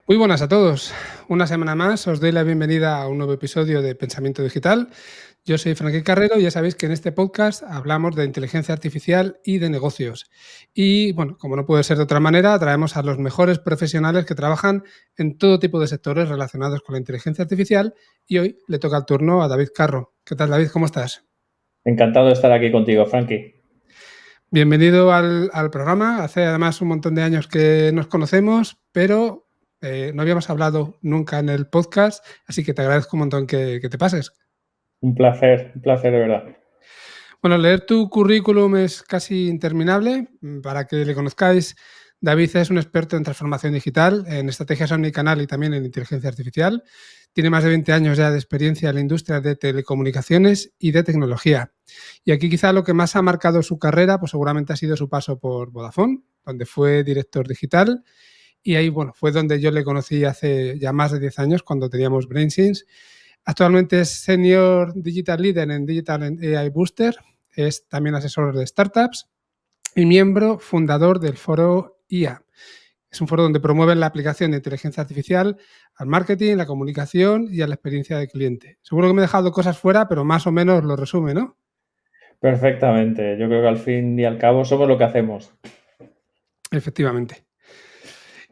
Muy buenas a todos. Una semana más os doy la bienvenida a un nuevo episodio de Pensamiento Digital. Yo soy Frankie Carrero y ya sabéis que en este podcast hablamos de inteligencia artificial y de negocios. Y bueno, como no puede ser de otra manera, traemos a los mejores profesionales que trabajan en todo tipo de sectores relacionados con la inteligencia artificial y hoy le toca el turno a David Carro. ¿Qué tal, David? ¿Cómo estás? Encantado de estar aquí contigo, Frankie. Bienvenido al programa. Hace además un montón de años que nos conocemos, pero no habíamos hablado nunca en el podcast, así que te agradezco un montón que te pases. Un placer de verdad. Bueno, leer tu currículum es casi interminable. Para que le conozcáis, David es un experto en transformación digital, en estrategias omnicanal y también en inteligencia artificial. Tiene más de 20 años ya de experiencia en la industria de telecomunicaciones y de tecnología. Y aquí quizá lo que más ha marcado su carrera, pues seguramente ha sido su paso por Vodafone, donde fue director digital. Y ahí, bueno, fue donde yo le conocí hace ya más de 10 años, cuando teníamos BrainSense. Actualmente es Senior Digital Leader en Digital AI Booster, es también asesor de startups y miembro fundador del foro IA. Es un foro donde promueven la aplicación de inteligencia artificial al marketing, la comunicación y a la experiencia del cliente. Seguro que me he dejado cosas fuera, pero más o menos lo resume, ¿no? Perfectamente. Yo creo que al fin y al cabo somos lo que hacemos. Efectivamente.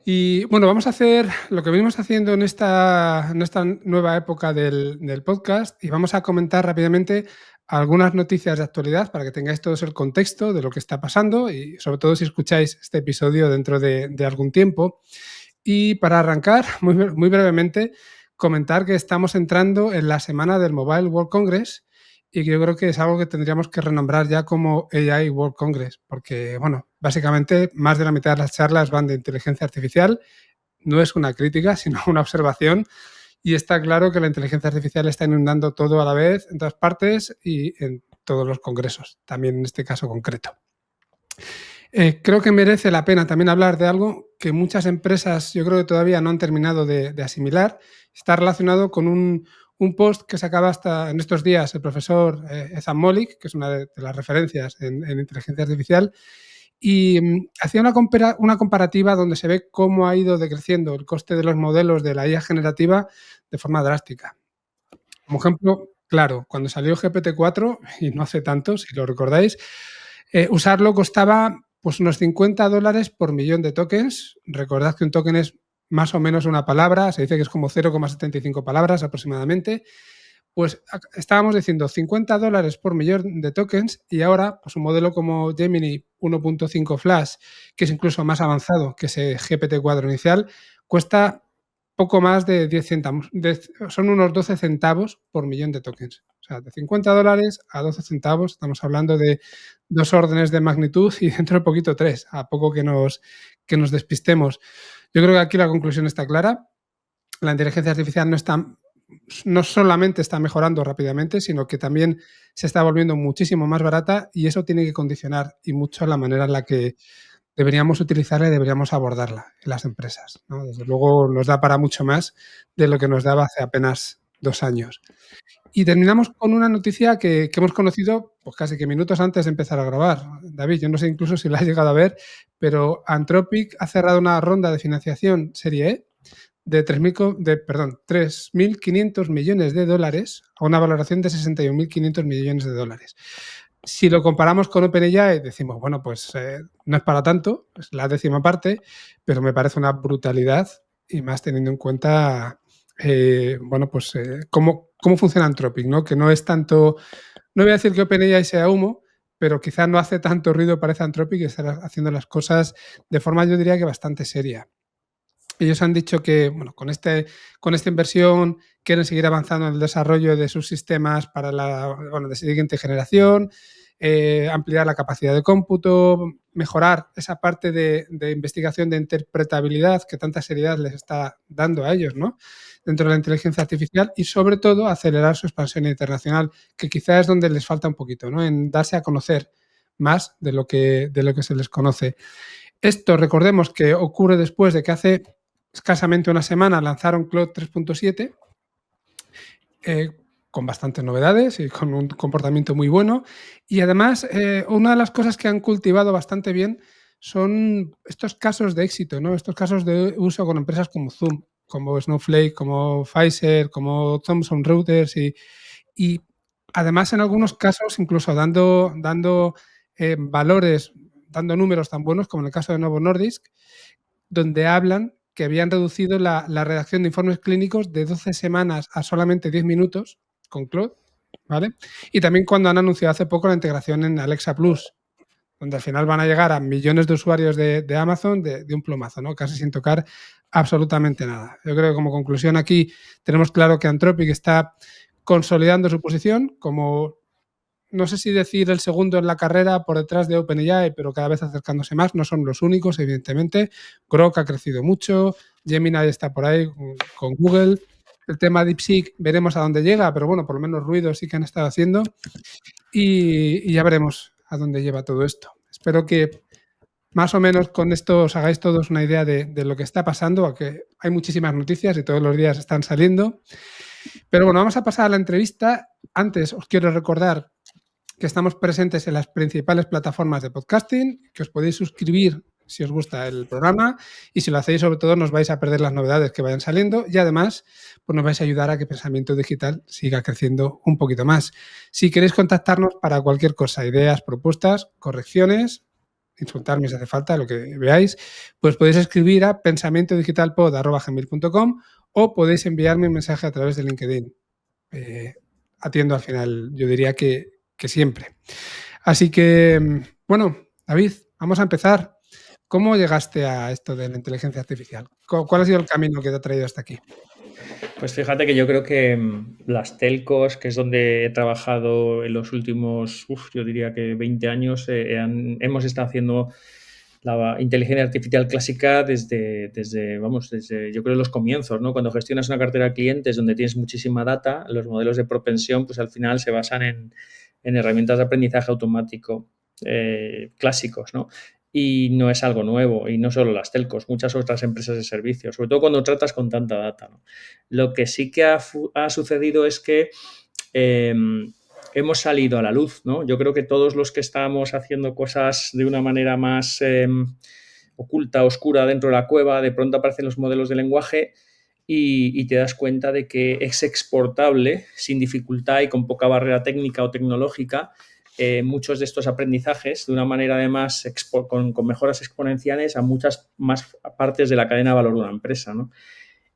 Y bueno, vamos a hacer lo que venimos haciendo en esta nueva época del podcast y vamos a comentar rápidamente algunas noticias de actualidad para que tengáis todos el contexto de lo que está pasando y sobre todo si escucháis este episodio dentro de algún tiempo. Y para arrancar, muy brevemente, comentar que estamos entrando en la semana del Mobile World Congress y que yo creo que es algo que tendríamos que renombrar ya como AI World Congress, porque, bueno, básicamente más de la mitad de las charlas van de inteligencia artificial. No es una crítica, sino una observación. Y está claro que la inteligencia artificial está inundando todo a la vez, en todas partes y en todos los congresos, también en este caso concreto. Creo que merece la pena también hablar de algo que muchas empresas yo creo que todavía no han terminado de asimilar. Está relacionado con un post que sacaba hasta en estos días el profesor Ethan Mollick, que es una de las referencias en inteligencia artificial, y hacía una comparativa donde se ve cómo ha ido decreciendo el coste de los modelos de la IA generativa de forma drástica. Como ejemplo, claro, cuando salió GPT-4, y no hace tanto, si lo recordáis, usarlo costaba pues unos $50 por millón de tokens. Recordad que un token es más o menos una palabra, se dice que es como 0,75 palabras aproximadamente. Pues estábamos diciendo $50 por millón de tokens y ahora pues un modelo como Gemini 1.5 Flash, que es incluso más avanzado que ese GPT-4 inicial, cuesta poco más de 10 céntimos, son unos 12 centavos por millón de tokens. O sea, de $50 a 12 centavos, estamos hablando de dos órdenes de magnitud y dentro de poquito tres, a poco que nos despistemos. Yo creo que aquí la conclusión está clara. La inteligencia artificial no solamente está mejorando rápidamente, sino que también se está volviendo muchísimo más barata y eso tiene que condicionar y mucho la manera en la que deberíamos utilizarla y deberíamos abordarla en las empresas, ¿no? Desde luego nos da para mucho más de lo que nos daba hace apenas 2 años. Y terminamos con una noticia que hemos conocido, pues, casi que minutos antes de empezar a grabar. David, yo no sé incluso si la has llegado a ver, pero Anthropic ha cerrado una ronda de financiación Serie E de 3.500 millones de dólares a una valoración de 61.500 millones de dólares. Si lo comparamos con OpenAI, decimos, bueno, pues no es para tanto, es la décima parte, pero me parece una brutalidad y más teniendo en cuenta, bueno, pues cómo funciona Anthropic, ¿no? Que no es tanto, no voy a decir que OpenAI sea humo, pero quizás no hace tanto ruido, parece Anthropic, y está haciendo las cosas de forma, yo diría que bastante seria. Ellos han dicho que, bueno, con esta inversión quieren seguir avanzando en el desarrollo de sus sistemas para de siguiente generación, ampliar la capacidad de cómputo, mejorar esa parte de investigación de interpretabilidad que tanta seriedad les está dando a ellos, ¿no? Dentro de la inteligencia artificial y, sobre todo, acelerar su expansión internacional, que quizás es donde les falta un poquito, ¿no? En darse a conocer más de lo que se les conoce. Esto, recordemos que ocurre después de que hace escasamente una semana lanzaron Claude 3.7 con bastantes novedades y con un comportamiento muy bueno. Y además, una de las cosas que han cultivado bastante bien son estos casos de éxito, ¿no? Estos casos de uso con empresas como Zoom, como Snowflake, como Pfizer, como Thomson Reuters y además en algunos casos incluso dando valores, dando números tan buenos como en el caso de Novo Nordisk, donde hablan que habían reducido la redacción de informes clínicos de 12 semanas a solamente 10 minutos con Claude, ¿vale? Y también cuando han anunciado hace poco la integración en Alexa Plus, donde al final van a llegar a millones de usuarios de Amazon de un plumazo, ¿no? Casi sin tocar absolutamente nada. Yo creo que como conclusión aquí tenemos claro que Anthropic está consolidando su posición como, no sé si decir el segundo en la carrera por detrás de OpenAI, pero cada vez acercándose más. No son los únicos, evidentemente. Grok ha crecido mucho, Gemini está por ahí con Google. El tema DeepSeek veremos a dónde llega, pero bueno, por lo menos ruido sí que han estado haciendo. Y ya veremos a dónde lleva todo esto. Espero que más o menos con esto os hagáis todos una idea de lo que está pasando, aunque hay muchísimas noticias y todos los días están saliendo. Pero bueno, vamos a pasar a la entrevista. Antes os quiero recordar que estamos presentes en las principales plataformas de podcasting, que os podéis suscribir si os gusta el programa y si lo hacéis sobre todo nos vais a perder las novedades que vayan saliendo y además pues nos vais a ayudar a que Pensamiento Digital siga creciendo un poquito más. Si queréis contactarnos para cualquier cosa, ideas, propuestas, correcciones, insultarme si hace falta, lo que veáis, pues podéis escribir a pensamientodigitalpod@gmail.com o podéis enviarme un mensaje a través de LinkedIn. Atiendo al final, yo diría que siempre. Así que, bueno, David, vamos a empezar. ¿Cómo llegaste a esto de la inteligencia artificial? ¿Cuál ha sido el camino que te ha traído hasta aquí? Pues fíjate que yo creo que las telcos, que es donde he trabajado en los últimos, yo diría que 20 años, hemos estado haciendo la inteligencia artificial clásica desde, yo creo, los comienzos, ¿no? Cuando gestionas una cartera de clientes donde tienes muchísima data, los modelos de propensión, pues al final se basan en herramientas de aprendizaje automático clásicos, ¿no? Y no es algo nuevo, y no solo las telcos, muchas otras empresas de servicios, sobre todo cuando tratas con tanta data, ¿no? Lo que sí que ha sucedido es que hemos salido a la luz, ¿no? Yo creo que todos los que estábamos haciendo cosas de una manera más oculta, oscura dentro de la cueva, de pronto aparecen los modelos de lenguaje y te das cuenta de que es exportable sin dificultad y con poca barrera técnica o tecnológica muchos de estos aprendizajes de una manera además con mejoras exponenciales a muchas más partes de la cadena de valor de una empresa, ¿no?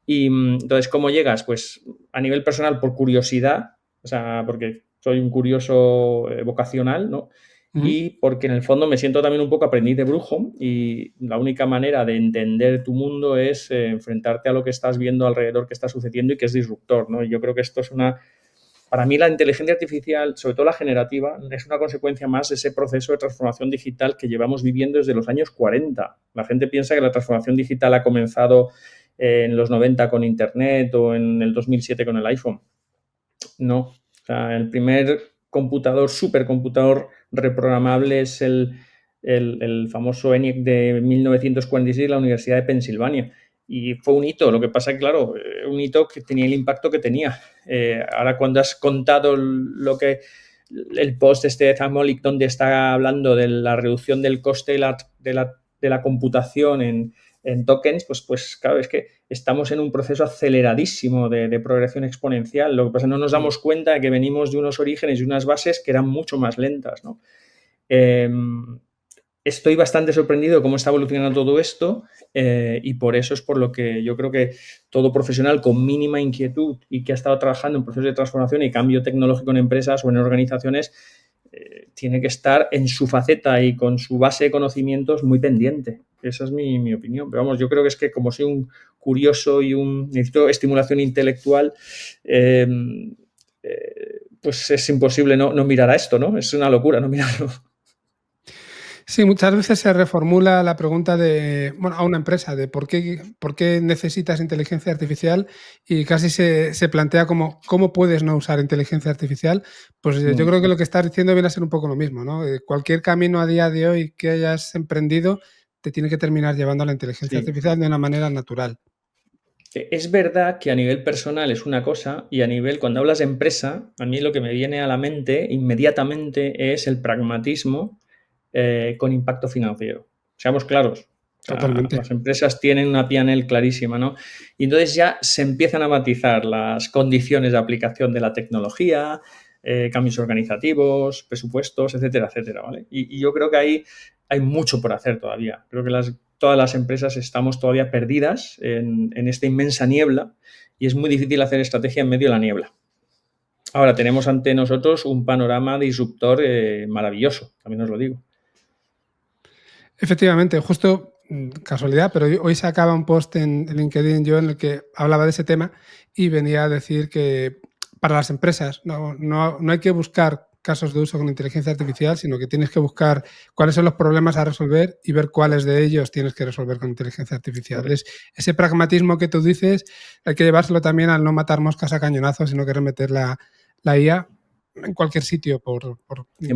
Y entonces, ¿cómo llegas? Pues a nivel personal, por curiosidad, o sea, porque soy un curioso vocacional, ¿no? Y porque en el fondo me siento también un poco aprendiz de brujo y la única manera de entender tu mundo es enfrentarte a lo que estás viendo alrededor que está sucediendo y que es disruptor, ¿no? Y yo creo que esto es para mí la inteligencia artificial, sobre todo la generativa, es una consecuencia más de ese proceso de transformación digital que llevamos viviendo desde los años 40. La gente piensa que la transformación digital ha comenzado en los 90 con Internet o en el 2007 con el iPhone. No. O sea, el primer supercomputador reprogramable es el famoso ENIAC de 1946 de la Universidad de Pensilvania. Y fue un hito. Lo que pasa es que, claro, un hito que tenía el impacto que tenía. Ahora, cuando has contado el post de Zamolik, donde está hablando de la reducción del coste de la computación en tokens, pues claro, es que estamos en un proceso aceleradísimo de progresión exponencial. Lo que pasa es que no nos damos cuenta de que venimos de unos orígenes y unas bases que eran mucho más lentas, ¿no? Estoy bastante sorprendido de cómo está evolucionando todo esto y por eso es por lo que yo creo que todo profesional con mínima inquietud y que ha estado trabajando en procesos de transformación y cambio tecnológico en empresas o en organizaciones tiene que estar en su faceta y con su base de conocimientos muy pendiente. Esa es mi opinión. Pero vamos, yo creo que es que como soy un curioso y necesito estimulación intelectual, pues es imposible no mirar a esto, ¿no? Es una locura no mirarlo. Sí, muchas veces se reformula la pregunta a una empresa de por qué necesitas inteligencia artificial y casi se plantea como ¿cómo puedes no usar inteligencia artificial? Pues yo creo que lo que estás diciendo viene a ser un poco lo mismo, ¿no? Cualquier camino a día de hoy que hayas emprendido te tiene que terminar llevando a la inteligencia artificial de una manera natural. Es verdad que a nivel personal es una cosa y a nivel, cuando hablas de empresa, a mí lo que me viene a la mente inmediatamente es el pragmatismo con impacto financiero. O seamos claros. Totalmente. Las empresas tienen una PNL clarísima, ¿no? Y entonces ya se empiezan a matizar las condiciones de aplicación de la tecnología, cambios organizativos, presupuestos, etcétera, etcétera, ¿vale? Y yo creo que ahí hay mucho por hacer todavía. Creo que todas las empresas estamos todavía perdidas en esta inmensa niebla y es muy difícil hacer estrategia en medio de la niebla. Ahora tenemos ante nosotros un panorama disruptor maravilloso, también os lo digo. Efectivamente, justo casualidad, pero hoy sacaba un post en LinkedIn yo en el que hablaba de ese tema y venía a decir que para las empresas no hay que buscar casos de uso con inteligencia artificial, sino que tienes que buscar cuáles son los problemas a resolver y ver cuáles de ellos tienes que resolver con inteligencia artificial. Es ese pragmatismo que tú dices, hay que llevárselo también al no matar moscas a cañonazos, sino querer meter la IA en cualquier sitio por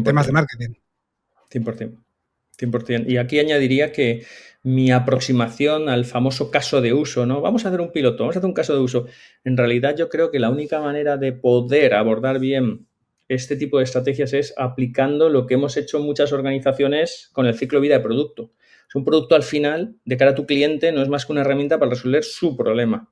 temas de marketing. 100%. 100%. Y aquí añadiría que mi aproximación al famoso caso de uso, ¿no? Vamos a hacer un piloto, vamos a hacer un caso de uso. En realidad yo creo que la única manera de poder abordar bien este tipo de estrategias es aplicando lo que hemos hecho muchas organizaciones con el ciclo de vida de producto. Un producto al final, de cara a tu cliente, no es más que una herramienta para resolver su problema.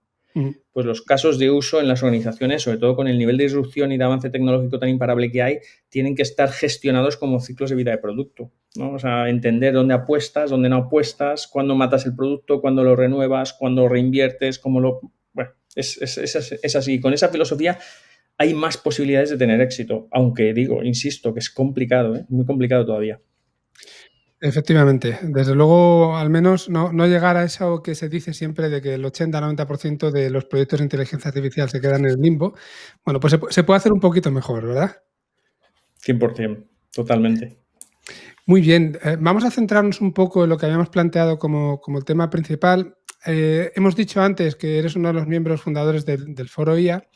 Pues los casos de uso en las organizaciones, sobre todo con el nivel de disrupción y de avance tecnológico tan imparable que hay, tienen que estar gestionados como ciclos de vida de producto, ¿no? O sea, entender dónde apuestas, dónde no apuestas, cuándo matas el producto, cuándo lo renuevas, cuándo lo reinviertes, cómo lo... Bueno, es así. Con esa filosofía hay más posibilidades de tener éxito, aunque digo, insisto, que es complicado, muy complicado todavía. Efectivamente. Desde luego, al menos no llegar a eso que se dice siempre de que el 80-90% de los proyectos de inteligencia artificial se quedan en el limbo. Bueno, pues se puede hacer un poquito mejor, ¿verdad? 100%, totalmente. Muy bien. Vamos a centrarnos un poco en lo que habíamos planteado como el tema principal. Hemos dicho antes que eres uno de los miembros fundadores del Foro IA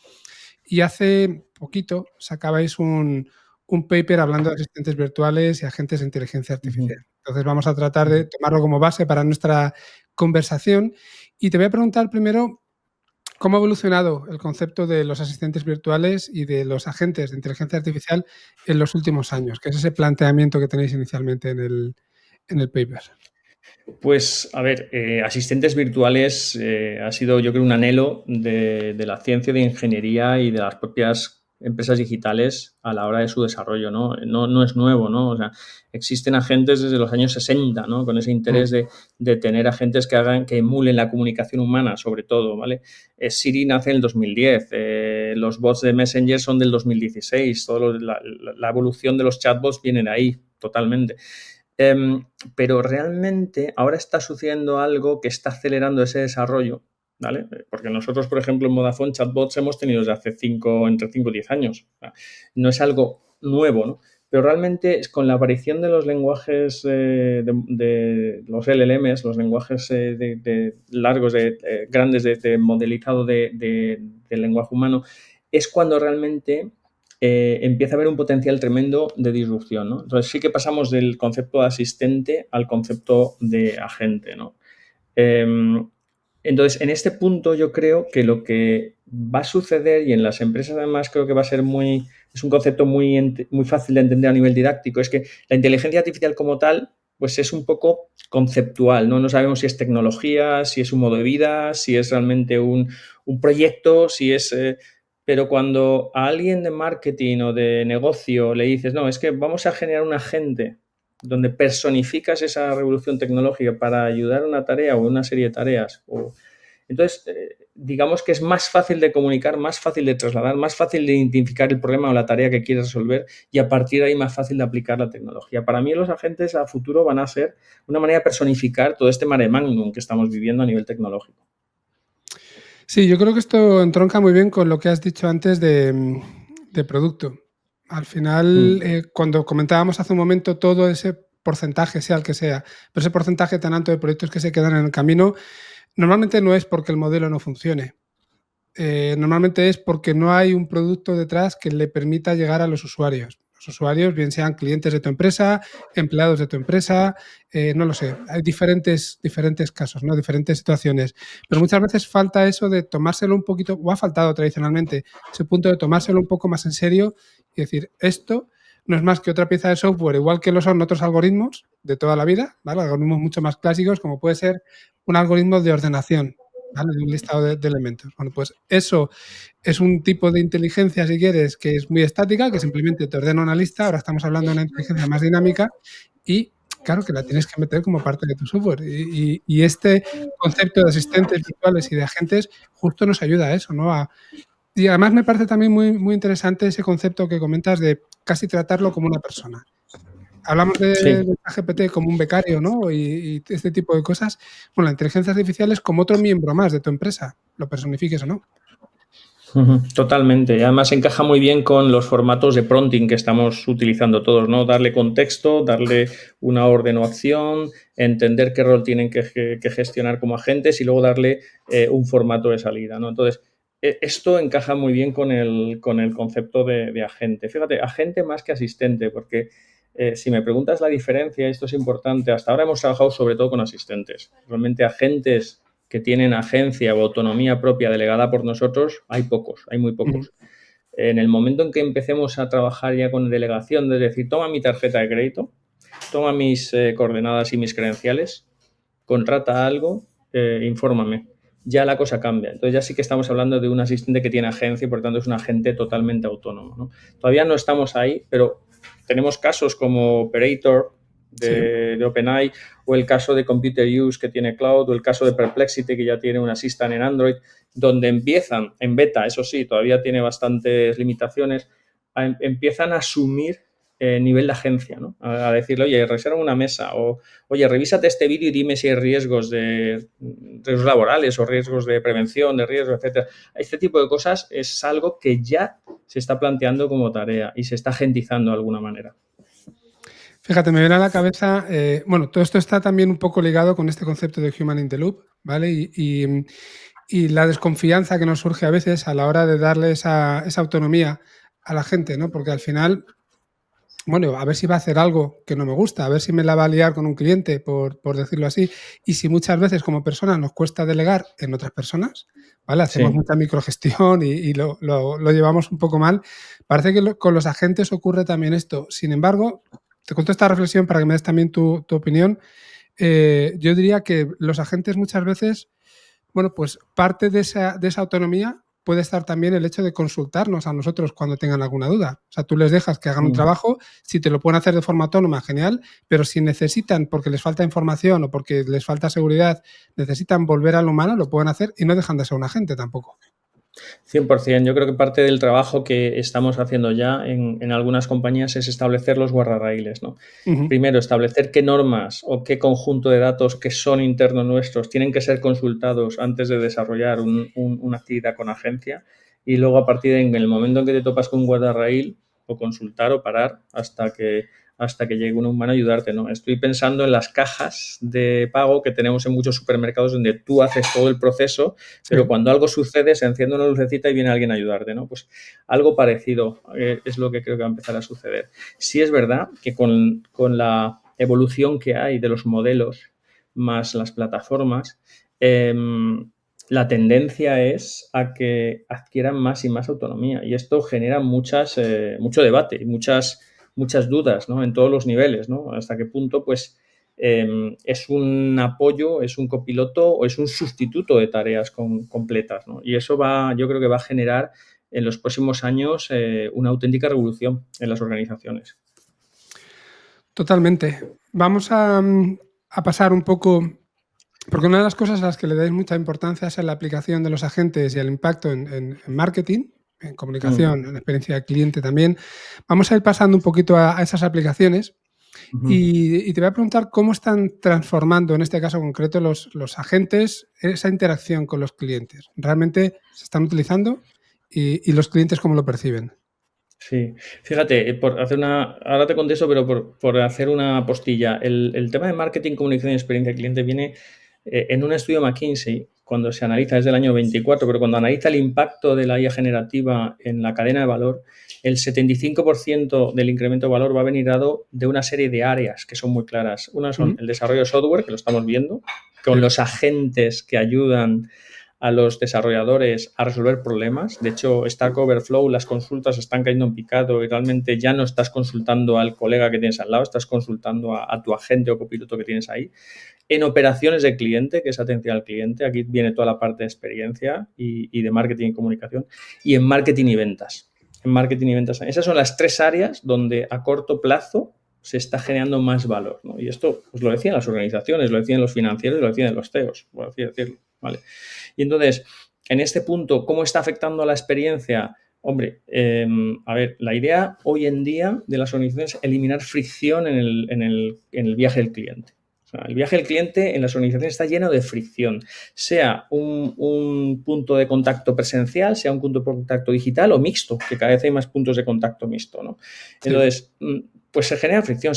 y hace poquito sacabais un paper hablando de asistentes virtuales y agentes de inteligencia artificial. Entonces vamos a tratar de tomarlo como base para nuestra conversación y te voy a preguntar primero cómo ha evolucionado el concepto de los asistentes virtuales y de los agentes de inteligencia artificial en los últimos años, que es ese planteamiento que tenéis inicialmente en el paper. Pues, a ver, asistentes virtuales ha sido, yo creo, un anhelo de la ciencia, de ingeniería y de las propias empresas digitales a la hora de su desarrollo, ¿no? No es nuevo, ¿no? O sea, existen agentes desde los años 60, ¿no? Con ese interés de tener agentes que emulen la comunicación humana, sobre todo, ¿vale? Siri nace en el 2010, los bots de Messenger son del 2016, la evolución de los chatbots viene de ahí, totalmente. Pero realmente ahora está sucediendo algo que está acelerando ese desarrollo, ¿vale? Porque nosotros, por ejemplo, en Vodafone chatbots hemos tenido desde hace entre 5 y 10 años. No es algo nuevo, ¿no? Pero realmente con la aparición de los lenguajes de los LLMs, los lenguajes largos, grandes de modelizado del lenguaje humano, es cuando realmente empieza a haber un potencial tremendo de disrupción, ¿no? Entonces sí que pasamos del concepto de asistente al concepto de agente, ¿no? Entonces, en este punto yo creo que lo que va a suceder, y en las empresas además creo que va a ser es un concepto muy fácil de entender a nivel didáctico, es que la inteligencia artificial como tal, pues es un poco conceptual, ¿no? No sabemos si es tecnología, si es un modo de vida, si es realmente un proyecto, si es... pero cuando a alguien de marketing o de negocio le dices, no, es que vamos a generar un agente donde personificas esa revolución tecnológica para ayudar a una tarea o una serie de tareas. Entonces, digamos que es más fácil de comunicar, más fácil de trasladar, más fácil de identificar el problema o la tarea que quieres resolver y a partir de ahí más fácil de aplicar la tecnología. Para mí los agentes a futuro van a ser una manera de personificar todo este mare magnum que estamos viviendo a nivel tecnológico. Sí, yo creo que esto entronca muy bien con lo que has dicho antes de producto. Al final, cuando comentábamos hace un momento todo ese porcentaje, sea el que sea, pero ese porcentaje tan alto de proyectos que se quedan en el camino, normalmente no es porque el modelo no funcione. Normalmente es porque no hay un producto detrás que le permita llegar a los usuarios. Los usuarios, bien sean clientes de tu empresa, empleados de tu empresa, no lo sé. Hay diferentes casos, ¿no? Diferentes situaciones. Pero muchas veces falta eso de tomárselo un poquito, o ha faltado tradicionalmente, ese punto de tomárselo un poco más en serio y decir, esto no es más que otra pieza de software, igual que lo son otros algoritmos de toda la vida, ¿vale? Algoritmos mucho más clásicos, como puede ser un algoritmo de ordenación, ¿vale? De un listado de elementos. Bueno, pues eso es un tipo de inteligencia, si quieres, que es muy estática, que simplemente te ordena una lista. Ahora estamos hablando de una inteligencia más dinámica y, claro, que la tienes que meter como parte de tu software. Y este concepto de asistentes virtuales y de agentes justo nos ayuda a eso, ¿no? Y además me parece también muy interesante ese concepto que comentas de casi tratarlo como una persona. Hablamos Sí. de ChatGPT como un becario, ¿no? Y este tipo de cosas. Bueno, la inteligencia artificial es como otro miembro más de tu empresa, lo personifiques o no. Totalmente. Y además encaja muy bien con los formatos de prompting que estamos utilizando todos, ¿no? Darle contexto, darle una orden o acción, entender qué rol tienen que gestionar como agentes y luego darle un formato de salida, ¿no? Entonces, esto encaja muy bien con el concepto de agente. Fíjate, agente más que asistente, porque si me preguntas la diferencia, esto es importante, hasta ahora hemos trabajado sobre todo con asistentes. Realmente agentes que tienen agencia o autonomía propia delegada por nosotros, hay pocos, hay muy pocos. En el momento en que empecemos a trabajar ya con delegación, es decir, toma mi tarjeta de crédito, toma mis coordenadas y mis credenciales, contrata algo, infórmame. Ya la cosa cambia. Entonces ya sí que estamos hablando de un asistente que tiene agencia y por tanto es un agente totalmente autónomo, ¿no? Todavía no estamos ahí, pero tenemos casos como Operator Sí. de OpenAI o el caso de Computer Use que tiene Cloud o el caso de Perplexity que ya tiene un Assistant en Android, donde empiezan, en beta, eso sí, todavía tiene bastantes limitaciones, empiezan a asumir nivel de agencia, ¿no? A decirle, oye, reserva una mesa o, oye, revísate este vídeo y dime si hay riesgos laborales o riesgos de prevención, de riesgos, etcétera. Este tipo de cosas es algo que ya se está planteando como tarea y se está agentizando de alguna manera. Fíjate, me viene a la cabeza, bueno, todo esto está también un poco ligado con este concepto de Human in the Loop, ¿vale? Y la desconfianza que nos surge a veces a la hora de darle esa autonomía a la gente, ¿no? Porque al final, bueno, a ver si va a hacer algo que no me gusta, a ver si me la va a liar con un cliente, por decirlo así. Y si muchas veces como personas nos cuesta delegar en otras personas, ¿vale? Hacemos Sí. mucha microgestión y lo llevamos un poco mal. Parece que con los agentes ocurre también esto. Sin embargo, te cuento esta reflexión para que me des también tu opinión. Yo diría que los agentes muchas veces, bueno, pues parte de esa autonomía puede estar también el hecho de consultarnos a nosotros cuando tengan alguna duda. O sea, tú les dejas que hagan un trabajo, si te lo pueden hacer de forma autónoma, genial, pero si necesitan, porque les falta información o porque les falta seguridad, necesitan volver al humano, lo pueden hacer y no dejan de ser un agente tampoco. 100%. Yo creo que parte del trabajo que estamos haciendo ya en algunas compañías es establecer los guardarraíles, ¿no? Primero, establecer qué normas o qué conjunto de datos que son internos nuestros tienen que ser consultados antes de desarrollar una actividad con agencia y luego a partir de en el momento en que te topas con un guardarraíl o consultar o parar hasta que llegue un humano a ayudarte, ¿no? Estoy pensando en las cajas de pago que tenemos en muchos supermercados donde tú haces todo el proceso, pero Sí. cuando algo sucede se enciende una lucecita y viene alguien a ayudarte, ¿no? Pues algo parecido es lo que creo que va a empezar a suceder. Sí es verdad que con la evolución que hay de los modelos más las plataformas, la tendencia es a que adquieran más y más autonomía y esto genera mucho debate y muchas dudas, ¿no? En todos los niveles, ¿no? Hasta qué punto, pues, es un apoyo, es un copiloto o es un sustituto de tareas completas, ¿no? Y eso yo creo que va a generar en los próximos años una auténtica revolución en las organizaciones. Totalmente. Vamos a pasar un poco, porque una de las cosas a las que le dais mucha importancia es en la aplicación de los agentes y el impacto en marketing, en comunicación, en experiencia de cliente también. Vamos a ir pasando un poquito a esas aplicaciones y te voy a preguntar cómo están transformando, en este caso concreto, los agentes, esa interacción con los clientes. ¿Realmente se están utilizando y los clientes cómo lo perciben? Sí, fíjate, ahora te contesto, pero por hacer una postilla, el tema de marketing, comunicación y experiencia del cliente viene en un estudio McKinsey, cuando se analiza, desde el año 24, pero cuando analiza el impacto de la IA generativa en la cadena de valor, el 75% del incremento de valor va a venir dado de una serie de áreas que son muy claras. Una son el desarrollo de software, que lo estamos viendo, con Sí. los agentes que ayudan a los desarrolladores a resolver problemas. De hecho, Stack Overflow, las consultas están cayendo en picado y realmente ya no estás consultando al colega que tienes al lado, estás consultando a tu agente o copiloto que tienes ahí. En operaciones de cliente, que es atención al cliente, aquí viene toda la parte de experiencia y de marketing y comunicación, y en marketing y ventas. En marketing y ventas. Esas son las 3 áreas donde a corto plazo se está generando más valor, ¿no? Y esto pues lo decían las organizaciones, lo decían los financieros, lo decían los CEOs, por así decirlo, ¿vale? Y entonces, en este punto, ¿cómo está afectando a la experiencia? Hombre, a ver, la idea hoy en día de las organizaciones es eliminar fricción en el viaje del cliente. O sea, el viaje del cliente en las organizaciones está lleno de fricción, sea un punto de contacto presencial, sea un punto de contacto digital o mixto, que cada vez hay más puntos de contacto mixto, ¿no? Sí. Entonces, pues se genera fricción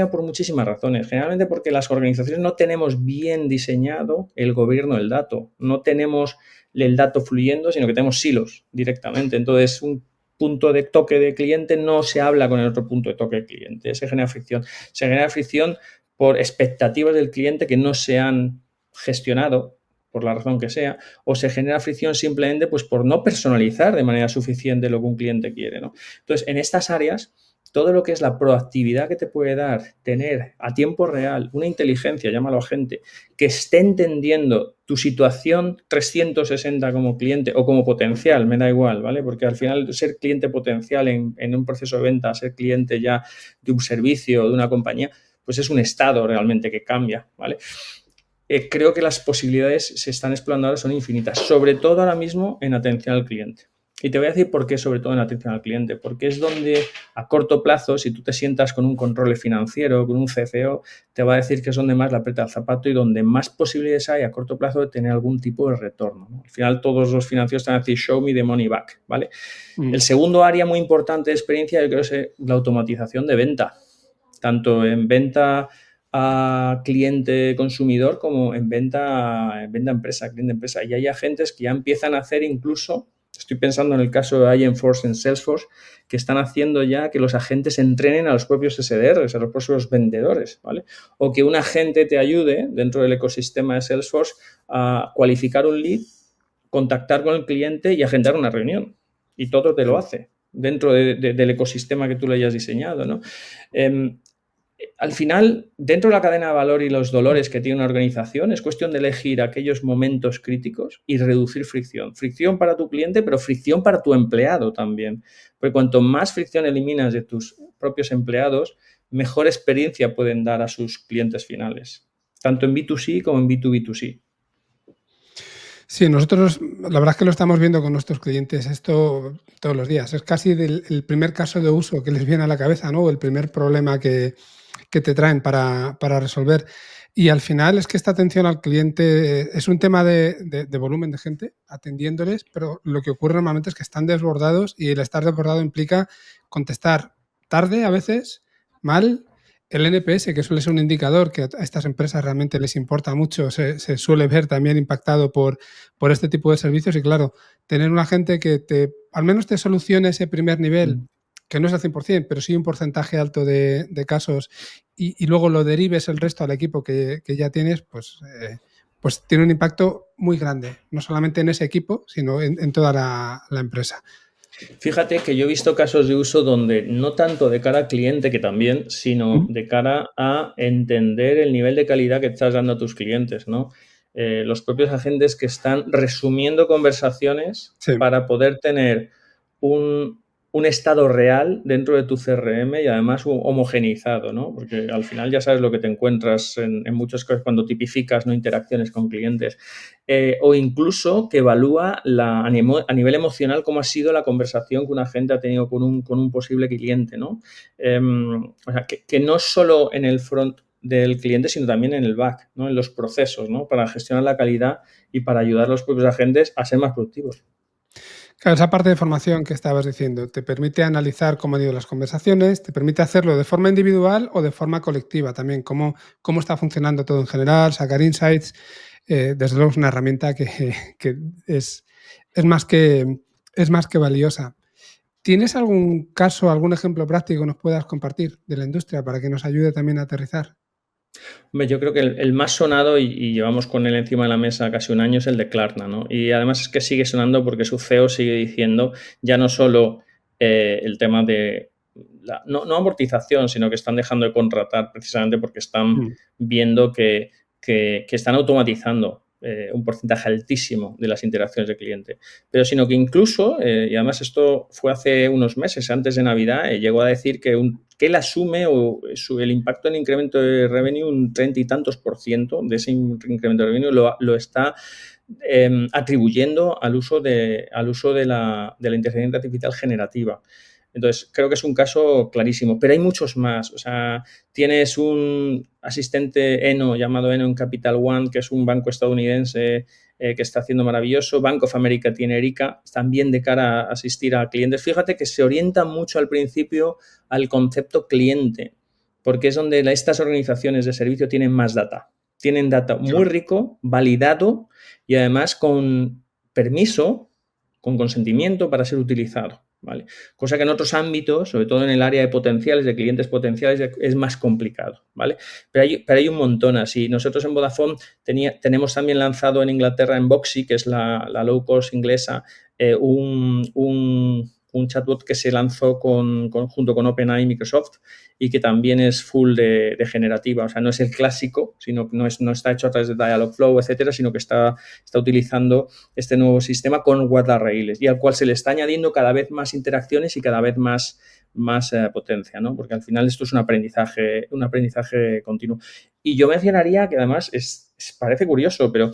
por muchísimas razones. Generalmente porque las organizaciones no tenemos bien diseñado el gobierno del dato, no tenemos el dato fluyendo, sino que tenemos silos directamente. Entonces, un punto de toque de cliente no se habla con el otro punto de toque de cliente. Se genera fricción. Se genera fricción por expectativas del cliente que no se han gestionado por la razón que sea, o se genera fricción simplemente pues, por no personalizar de manera suficiente lo que un cliente quiere, ¿no? Entonces, en estas áreas, todo lo que es la proactividad que te puede dar tener a tiempo real una inteligencia, llámalo agente, que esté entendiendo tu situación 360 como cliente o como potencial, me da igual, ¿vale? Porque al final ser cliente potencial en un proceso de venta, ser cliente ya de un servicio o de una compañía, pues es un estado realmente que cambia, ¿vale? Creo que las posibilidades se están explorando ahora son infinitas, sobre todo ahora mismo en atención al cliente. Y te voy a decir por qué, sobre todo en atención al cliente, porque es donde a corto plazo, si tú te sientas con un control financiero, con un CFO, te va a decir que es donde más le aprieta el zapato y donde más posibilidades hay a corto plazo de tener algún tipo de retorno, ¿no? Al final todos los financieros te van a decir, show me the money back, ¿vale? El segundo área muy importante de experiencia, yo creo, es la automatización de venta, tanto en venta a cliente consumidor como en venta empresa, cliente empresa. Y hay agentes que ya empiezan a hacer incluso, estoy pensando en el caso de Agentforce en Salesforce, que están haciendo ya que los agentes entrenen a los propios SDRs, a los propios vendedores, ¿vale? O que un agente te ayude dentro del ecosistema de Salesforce a cualificar un lead, contactar con el cliente y agendar una reunión. Y todo te lo hace dentro del ecosistema que tú le hayas diseñado, ¿no? Al final, dentro de la cadena de valor y los dolores que tiene una organización, es cuestión de elegir aquellos momentos críticos y reducir fricción. Fricción para tu cliente, pero fricción para tu empleado también. Porque cuanto más fricción eliminas de tus propios empleados, mejor experiencia pueden dar a sus clientes finales, tanto en B2C como en B2B2C. Sí, nosotros la verdad es que lo estamos viendo con nuestros clientes esto todos los días. Es casi el primer caso de uso que les viene a la cabeza, ¿no? El primer problema que te traen para resolver. Y al final es que esta atención al cliente es un tema de volumen de gente atendiéndoles, pero lo que ocurre normalmente es que están desbordados y el estar desbordado implica contestar tarde a veces, mal. El NPS, que suele ser un indicador que a estas empresas realmente les importa mucho, se suele ver también impactado por este tipo de servicios. Y claro, tener un agente que al menos te solucione ese primer nivel, que no es al 100%, pero sí un porcentaje alto de casos, y luego lo derives el resto al equipo que ya tienes, pues tiene un impacto muy grande, no solamente en ese equipo, sino en toda la empresa. Fíjate que yo he visto casos de uso donde no tanto de cara al cliente, que también, sino de cara a entender el nivel de calidad que estás dando a tus clientes, ¿no? Los propios agentes que están resumiendo conversaciones Sí. para poder tener un estado real dentro de tu CRM y además homogeneizado, ¿no? Porque al final ya sabes lo que te encuentras en muchos casos cuando tipificas, ¿no?, interacciones con clientes. O incluso que evalúa a nivel emocional cómo ha sido la conversación que un agente ha tenido con un posible cliente, ¿no? O sea, que no solo en el front del cliente, sino también en el back, ¿no?, en los procesos, ¿no?, para gestionar la calidad y para ayudar a los propios agentes a ser más productivos. Claro, esa parte de formación que estabas diciendo te permite analizar cómo han ido las conversaciones, te permite hacerlo de forma individual o de forma colectiva también, cómo está funcionando todo en general, sacar insights. Desde luego es una herramienta que es más que valiosa. ¿Tienes algún caso, algún ejemplo práctico que nos puedas compartir de la industria para que nos ayude también a aterrizar? Hombre, yo creo que el más sonado, y llevamos con él encima de la mesa casi un año, es el de Klarna, ¿no? Y además es que sigue sonando porque su CEO sigue diciendo ya no solo el tema de no amortización, sino que están dejando de contratar precisamente porque están Mm. viendo que están automatizando un porcentaje altísimo de las interacciones de cliente. Pero sino que incluso, y además esto fue hace unos meses, antes de Navidad, llegó a decir que él asume el impacto en incremento de revenue, un 30 y tantos % de ese incremento de revenue lo está atribuyendo al uso de la inteligencia artificial generativa. Entonces, creo que es un caso clarísimo, pero hay muchos más. O sea, tienes un asistente Eno llamado Eno en Capital One, que es un banco estadounidense que está haciendo maravilloso. Bank of America tiene Erika, también de cara a asistir a clientes. Fíjate que se orienta mucho al principio al concepto cliente, porque es donde estas organizaciones de servicio tienen más data. Tienen data muy rico, validado y además con permiso, con consentimiento para ser utilizado. ¿Vale? Cosa que en otros ámbitos, sobre todo en el área de potenciales, de clientes potenciales, es más complicado, ¿vale? Pero hay un montón así. Nosotros en Vodafone tenemos también lanzado en Inglaterra, en Voxy, que es la low cost inglesa, un chatbot que se lanzó junto con OpenAI y Microsoft y que también es full de generativa. O sea, no es el clásico, sino que no está hecho a través de Dialogflow, etcétera, sino que está utilizando este nuevo sistema con guardarraíles y al cual se le está añadiendo cada vez más interacciones y cada vez más potencia, ¿no? Porque al final esto es un aprendizaje continuo. Y yo mencionaría que además parece curioso, pero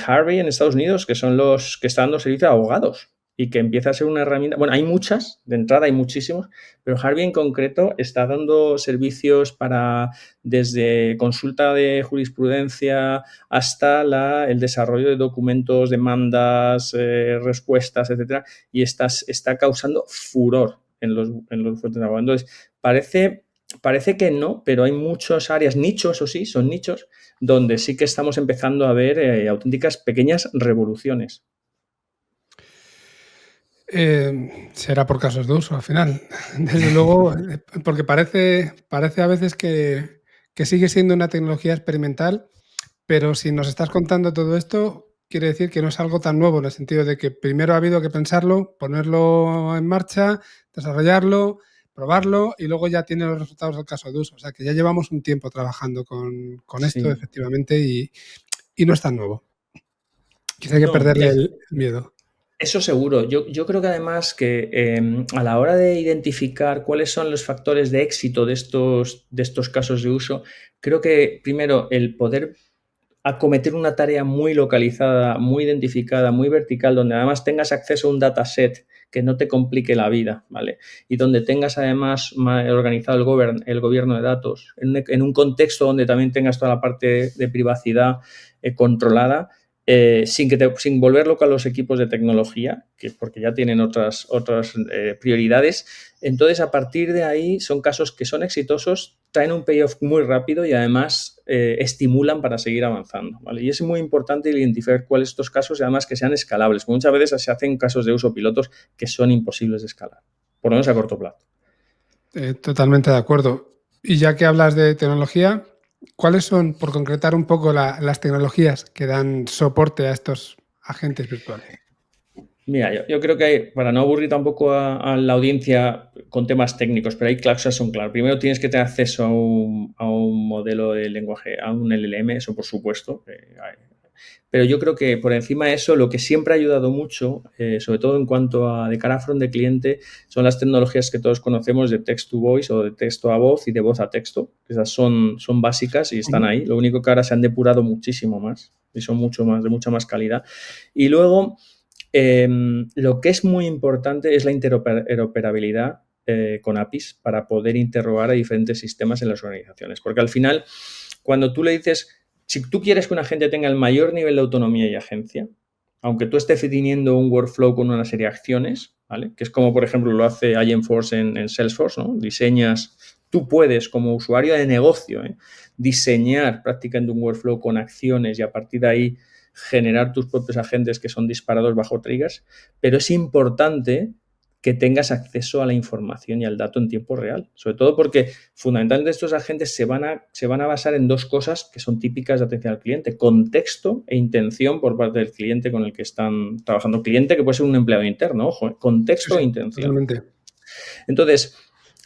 Harvey en Estados Unidos, que son los que están dando servicio a abogados y que empieza a ser una herramienta. Bueno, hay muchas, de entrada hay muchísimos, pero Harvey en concreto está dando servicios para desde consulta de jurisprudencia hasta el desarrollo de documentos, demandas, respuestas, etcétera, y está causando furor en los fuentes de abogados. Entonces, parece que no, pero hay muchas áreas, nichos, eso sí, son nichos, donde sí que estamos empezando a ver auténticas pequeñas revoluciones. Será por casos de uso, al final. Desde luego, porque parece a veces que sigue siendo una tecnología experimental, pero si nos estás contando todo esto, quiere decir que no es algo tan nuevo, en el sentido de que primero ha habido que pensarlo, ponerlo en marcha, desarrollarlo, probarlo y luego ya tiene los resultados del caso de uso. O sea, que ya llevamos un tiempo trabajando con esto, Sí. efectivamente, y no es tan nuevo. Quizá hay que No, perderle el miedo. eso seguro. Yo creo que además que a la hora de identificar cuáles son los factores de éxito de estos casos de uso, creo que primero el poder acometer una tarea muy localizada, muy identificada, muy vertical, donde además tengas acceso a un dataset que no te complique la vida, ¿vale? Y donde tengas además organizado el gobierno de datos, en un contexto donde también tengas toda la parte de privacidad controlada, sin volver loco a los equipos de tecnología, porque ya tienen otras prioridades. Entonces, a partir de ahí, son casos que son exitosos, traen un payoff muy rápido y además estimulan para seguir avanzando, ¿vale? Y es muy importante identificar cuáles estos casos y además que sean escalables. Muchas veces se hacen casos de uso pilotos que son imposibles de escalar, por lo menos a corto plazo. Totalmente de acuerdo. Y ya que hablas de tecnología, ¿cuáles son, por concretar un poco, las tecnologías que dan soporte a estos agentes virtuales? Mira, yo creo que para no aburrir tampoco a la audiencia con temas técnicos, pero hay cosas son claras. Primero tienes que tener acceso a un modelo de lenguaje, a un LLM, eso por supuesto. Pero yo creo que por encima de eso, lo que siempre ha ayudado mucho, sobre todo en cuanto a de cara a front de cliente, son las tecnologías que todos conocemos de text to voice o de texto a voz y de voz a texto. Esas son básicas y están ahí. Lo único que ahora se han depurado muchísimo más y son de mucha más calidad. Y luego, lo que es muy importante es la interoperabilidad con APIs para poder interrogar a diferentes sistemas en las organizaciones. Porque al final, cuando tú le dices, si tú quieres que una gente tenga el mayor nivel de autonomía y agencia, aunque tú estés definiendo un workflow con una serie de acciones, ¿vale? Que es como, por ejemplo, lo hace Agentforce en Salesforce, ¿no? Tú puedes, como usuario de negocio, diseñar prácticamente un workflow con acciones y a partir de ahí generar tus propios agentes que son disparados bajo triggers, pero es importante que tengas acceso a la información y al dato en tiempo real. Sobre todo porque fundamentalmente estos agentes se van a basar en dos cosas que son típicas de atención al cliente: contexto e intención por parte del cliente con el que están trabajando. Cliente que puede ser un empleado interno, ojo, Sí, contexto sí, e intención. totalmente. Entonces,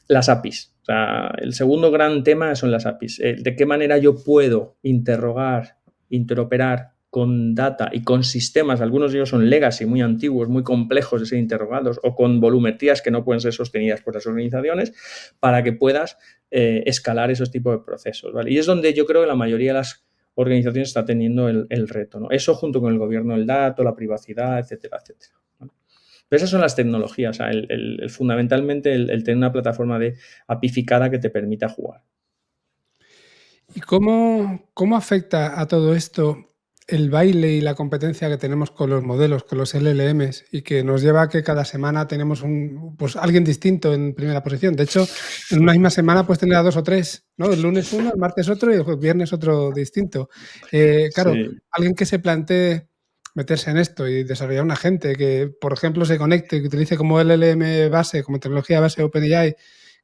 las APIs. O sea, el segundo gran tema son las APIs. ¿De qué manera yo puedo interrogar, interoperar con data y con sistemas? Algunos de ellos son legacy, muy antiguos, muy complejos de ser interrogados, o con volumetrías que no pueden ser sostenidas por las organizaciones, para que puedas escalar esos tipos de procesos, ¿vale? Y es donde yo creo que la mayoría de las organizaciones está teniendo el reto, ¿no? Eso junto con el gobierno del dato, la privacidad, etcétera, etcétera, ¿no? Pero esas son las tecnologías, o sea, fundamentalmente el tener una plataforma apificada que te permita jugar. ¿Y cómo afecta a todo esto el baile y la competencia que tenemos con los modelos, con los LLMs, y que nos lleva a que cada semana tenemos pues alguien distinto en primera posición? De hecho, en una misma semana puedes tener a 2 o 3, ¿no? El lunes uno, el martes otro y el viernes otro distinto. Claro, Sí. alguien que se plantee meterse en esto y desarrollar un agente que, por ejemplo, se conecte y que utilice como LLM base, como tecnología base OpenAI,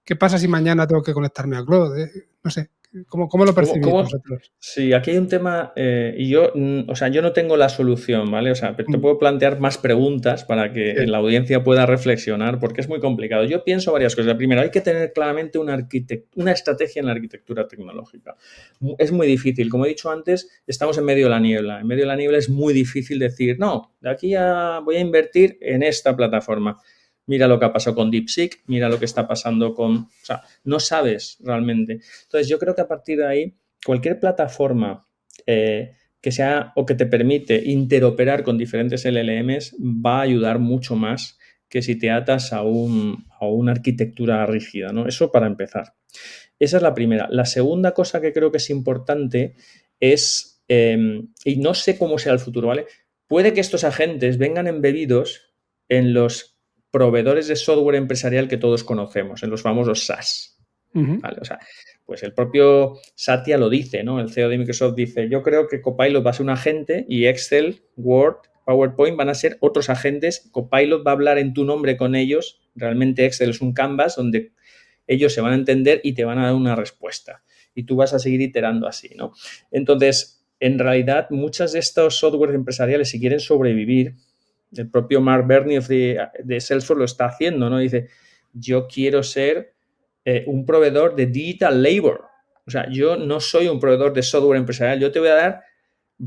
¿qué pasa si mañana tengo que conectarme a Claude? No sé, ¿cómo lo percibís ¿Cómo? vosotros? Sí, aquí hay un tema, y yo, o sea, yo no tengo la solución, ¿vale? O sea, te Mm, puedo plantear más preguntas para que bien, la audiencia pueda reflexionar, porque es muy complicado. Yo pienso varias cosas. Primero, hay que tener claramente una estrategia en la arquitectura tecnológica. Es muy difícil. Como he dicho antes, estamos en medio de la niebla. En medio de la niebla es muy difícil decir, no, de aquí voy a invertir en esta plataforma. Mira lo que ha pasado con DeepSeek, mira lo que está pasando con... O sea, no sabes realmente. Entonces, yo creo que a partir de ahí cualquier plataforma que sea o que te permite interoperar con diferentes LLMs va a ayudar mucho más que si te atas a una arquitectura rígida, ¿no? Eso para empezar. Esa es la primera. La segunda cosa que creo que es importante es, y no sé cómo será el futuro, ¿vale? Puede que estos agentes vengan embebidos en los proveedores de software empresarial que todos conocemos, en los famosos SaaS. ujú. ¿Vale? O sea, pues el propio Satya lo dice, ¿no? El CEO de Microsoft dice, yo creo que Copilot va a ser un agente y Excel, Word, PowerPoint van a ser otros agentes. Copilot va a hablar en tu nombre con ellos. Realmente Excel es un canvas donde ellos se van a entender y te van a dar una respuesta. Y tú vas a seguir iterando así, ¿no? Entonces, en realidad, muchas de estos softwares empresariales, si quieren sobrevivir, el propio Mark Bernier de Salesforce lo está haciendo, ¿no? Dice, yo quiero ser un proveedor de digital labor. O sea, yo no soy un proveedor de software empresarial, yo te voy a dar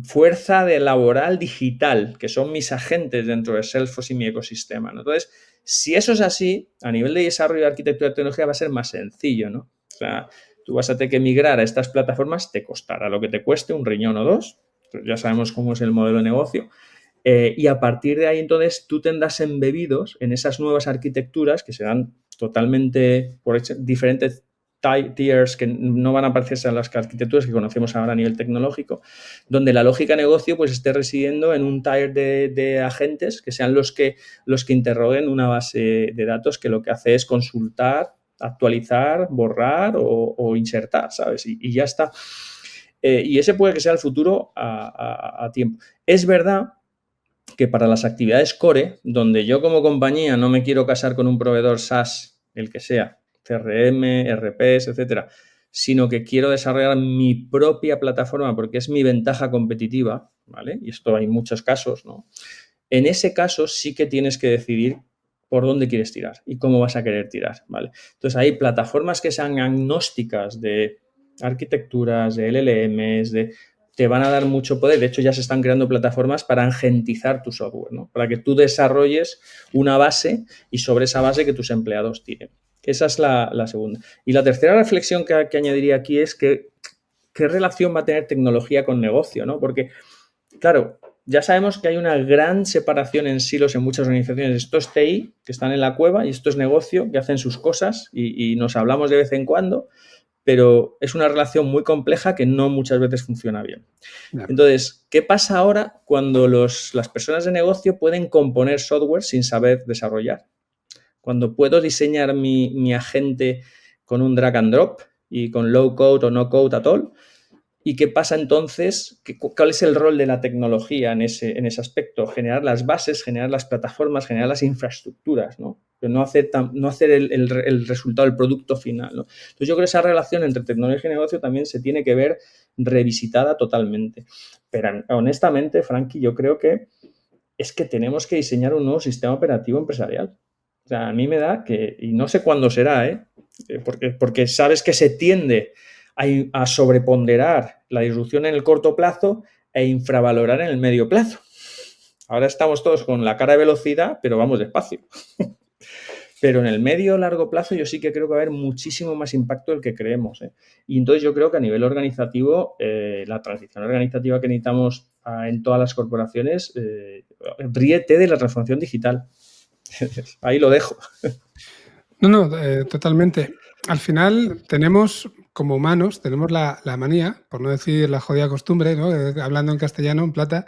fuerza de laboral digital, que son mis agentes dentro de Salesforce y mi ecosistema, ¿no? Entonces, si eso es así, a nivel de desarrollo de arquitectura de tecnología va a ser más sencillo, ¿no? O sea, tú vas a tener que migrar a estas plataformas, te costará lo que te cueste, un riñón o dos, ya sabemos cómo es el modelo de negocio, y a partir de ahí, entonces, tú tendrás embebidos en esas nuevas arquitecturas que serán totalmente por diferentes tiers que no van a parecerse a las arquitecturas que conocemos ahora a nivel tecnológico, donde la lógica de negocio pues esté residiendo en un tier de agentes que sean los que interroguen una base de datos que lo que hace es consultar, actualizar, borrar o insertar, ¿sabes? Y ya está. Y ese puede que sea el futuro a tiempo. Es verdad que para las actividades core, donde yo como compañía no me quiero casar con un proveedor SaaS, el que sea, CRM, RPs, etcétera, sino que quiero desarrollar mi propia plataforma porque es mi ventaja competitiva, ¿vale? Y esto hay muchos casos, ¿no? En ese caso sí que tienes que decidir por dónde quieres tirar y cómo vas a querer tirar, ¿vale? Entonces hay plataformas que sean agnósticas de arquitecturas, de LLMs, te van a dar mucho poder. De hecho, ya se están creando plataformas para agentizar tu software, ¿no? Para que tú desarrolles una base y sobre esa base que tus empleados tiren. Esa es la segunda. Y la tercera reflexión que añadiría aquí es que qué relación va a tener tecnología con negocio, ¿no? Porque, claro, ya sabemos que hay una gran separación en silos en muchas organizaciones. Esto es TI, que están en la cueva, y esto es negocio, que hacen sus cosas y nos hablamos de vez en cuando, pero es una relación muy compleja que no muchas veces funciona bien. Ya. Entonces, ¿qué pasa ahora cuando las personas de negocio pueden componer software sin saber desarrollar? Cuando puedo diseñar mi agente con un drag and drop y con low code o no code at all. ¿Y qué pasa entonces? ¿Cuál es el rol de la tecnología en ese aspecto? Generar las bases, generar las plataformas, generar las infraestructuras, ¿no? pero no hacer el resultado, el producto final, ¿no? Entonces yo creo que esa relación entre tecnología y negocio también se tiene que ver revisitada totalmente. Pero honestamente, Frankie, yo creo que es que tenemos que diseñar un nuevo sistema operativo empresarial. O sea, a mí me da que, y no sé cuándo será, porque sabes que se tiende a sobreponderar la disrupción en el corto plazo e infravalorar en el medio plazo. Ahora estamos todos con la cara de velocidad, pero vamos despacio. Pero en el medio o largo plazo yo sí que creo que va a haber muchísimo más impacto del que creemos. Y entonces yo creo que a nivel organizativo, la transición organizativa que necesitamos en todas las corporaciones, ríete de la transformación digital. Ahí lo dejo. No, totalmente. Al final tenemos, como humanos, tenemos la manía, por no decir la jodida costumbre, ¿no? Hablando en castellano, en plata,